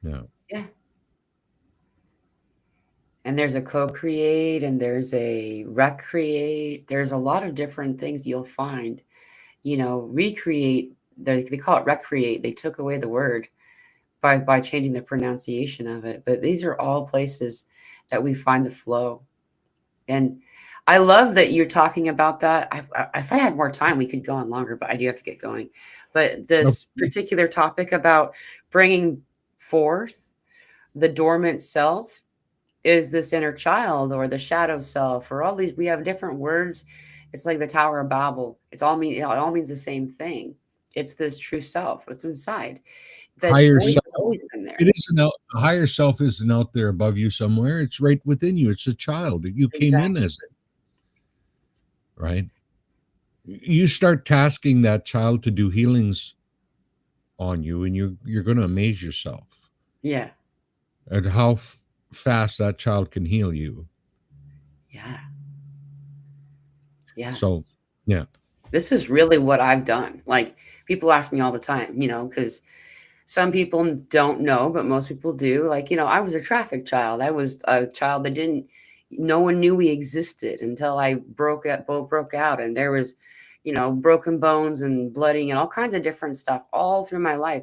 B: Yeah.
A: Yeah. And there's a co-create, and there's a recreate. There's a lot of different things you'll find. Recreate. They call it recreate. They took away the word by changing the pronunciation of it. But these are all places that we find the flow. And I love that you're talking about that. If I had more time, we could go on longer, but I do have to get going. But this
B: Okay.
A: particular topic about bringing forth the dormant self is this inner child, or the shadow self, or all these. We have different words. It's like the Tower of Babel. It all means the same thing. It's this true self. It's inside. That
B: Higher
A: voice
B: self.
A: has always been there.
B: It isn't out. The higher self isn't out there above you somewhere. It's right within you. It's a child that you came in
A: Exactly.
B: as it, right? You start tasking that child to do healings on you, and you're going to amaze yourself
A: Yeah.
B: at how fast that child can heal you.
A: Yeah. Yeah.
B: So, yeah.
A: This is really what I've done. Like, people ask me all the time, because Some people don't know, but most people do. Like, I was a traffic child. I was a child that didn't, no one knew we existed until I broke out. And there was, broken bones and blooding and all kinds of different stuff all through my life.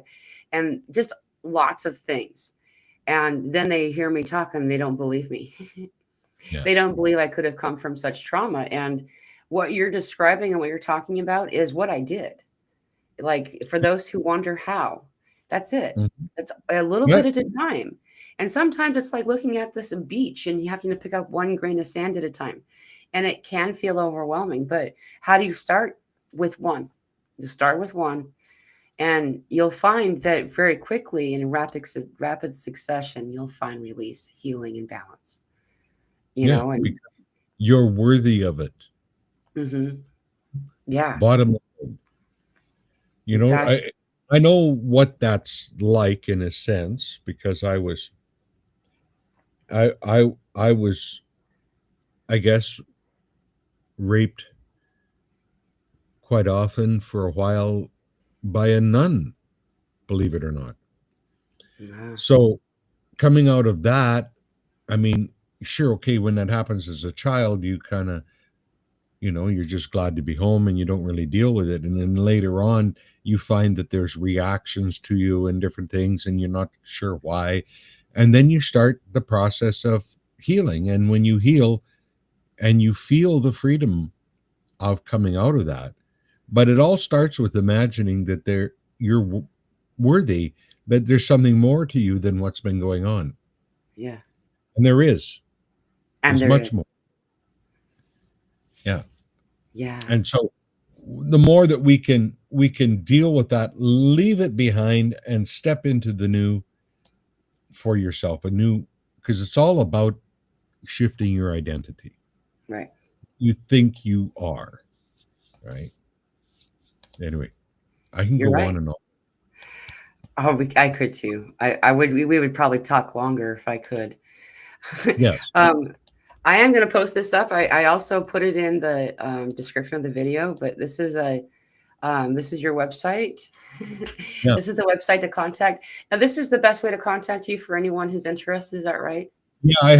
A: And just lots of things. And then they hear me talk and they don't believe me.
B: Yeah.
A: They don't believe I could have come from such trauma. And what you're describing and what you're talking about is what I did. Like, for those who wonder how, that's it.
B: Mhm.
A: It's a little
B: Yeah.
A: bit at a time. And sometimes it's like looking at this beach and you having to pick up one grain of sand at a time. And it can feel overwhelming. But how do you start? With one. You start with one. And you'll find that very quickly, in rapid succession, you'll find release, healing, and balance.
B: Yeah.
A: And
B: Because you're worthy of it.
A: mhm. Yeah,
B: Bottom line.
A: exactly.
B: I know what that's like in a sense, because I was, I guess, raped quite often for a while by a nun, believe it or not.
A: Yeah,
B: So coming out of that, I mean, sure, okay, when that happens as a child, you kind of, you're just glad to be home and you don't really deal with it. And then later on, you find that there's reactions to you and different things, and you're not sure why. And then you start the process of healing. And when you heal and you feel the freedom of coming out of that, but it all starts with imagining that you're worthy, that there's something more to you than what's been going on.
A: yeah.
B: And there is.
A: And
B: There's
A: there
B: much more.
A: is.
B: Yeah.
A: Yeah,
B: And so the more that we can deal with that, leave it behind and step into the new for yourself, a new, because it's all about shifting your identity.
A: right.
B: You think you are, right? Anyway, I can
A: You're
B: go
A: right.
B: on and on.
A: Oh, I could too. I would. We would probably talk longer if I could.
B: Yes.
A: um, I am going to post this up. I also put it in the description of the video. But this is your website.
B: Yeah.
A: This is the website to contact. Now, this is the best way to contact you for anyone who's interested. Is that right?
B: Yeah, I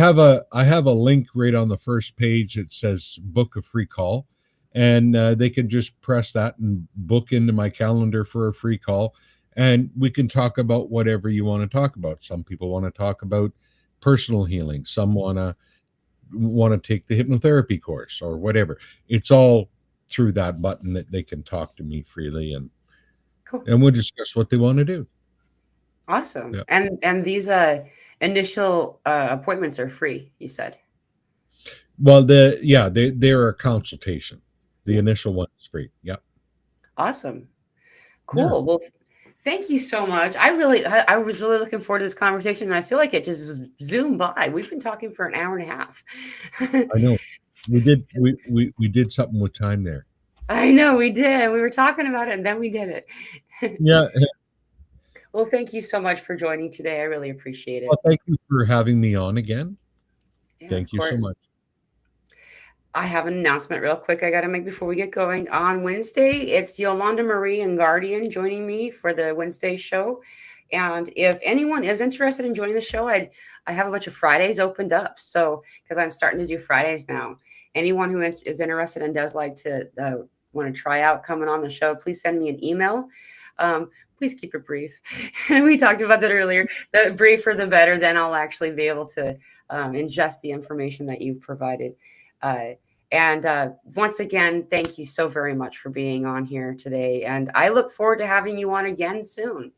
B: have a link right on the first page that says book a free call, and they can just press that and book into my calendar for a free call, and we can talk about whatever you want to talk about. Some people want to talk about personal healing, some want to take the hypnotherapy course or whatever. It's all through that button that they can talk to me freely, and
A: Cool.
B: we'll discuss what they want to do.
A: Awesome.
B: Yeah.
A: And these initial appointments are free, you said.
B: Well, they're a consultation. The
A: Yeah.
B: initial one is free. Yeah.
A: Awesome.
B: Yeah.
A: Cool. Well, thank you so much. I was really looking forward to this conversation, and I feel like it just zoomed by. We've been talking for an hour and a half.
B: I know. We did something with time there.
A: I know we did. We were talking about it, and then we did it.
B: Yeah.
A: Well, thank you so much for joining today. I really appreciate
B: Well,
A: it.
B: thank you for having me on again.
A: Yeah, of
B: Thank you so
A: course.
B: much.
A: I have an announcement real quick I got to make before we get going. On Wednesday, it's Yolanda Marie and Guardian joining me for the Wednesday show. And if anyone is interested in joining the show, I have a bunch of Fridays opened up. So, because I'm starting to do Fridays now, anyone who is interested and does like to want to try out coming on the show, please send me an email. Please keep it brief. We talked about that earlier. The briefer, the better. Then I'll actually be able to ingest the information that you've provided. And once again, thank you so very much for being on here today. And I look forward to having you on again soon.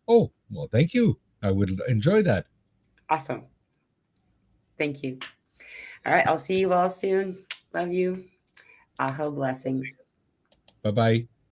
B: Oh, well, thank you. I would enjoy that.
A: Awesome. Thank you. All right. I'll see you all soon. Love you. Aho blessings.
B: Bye bye.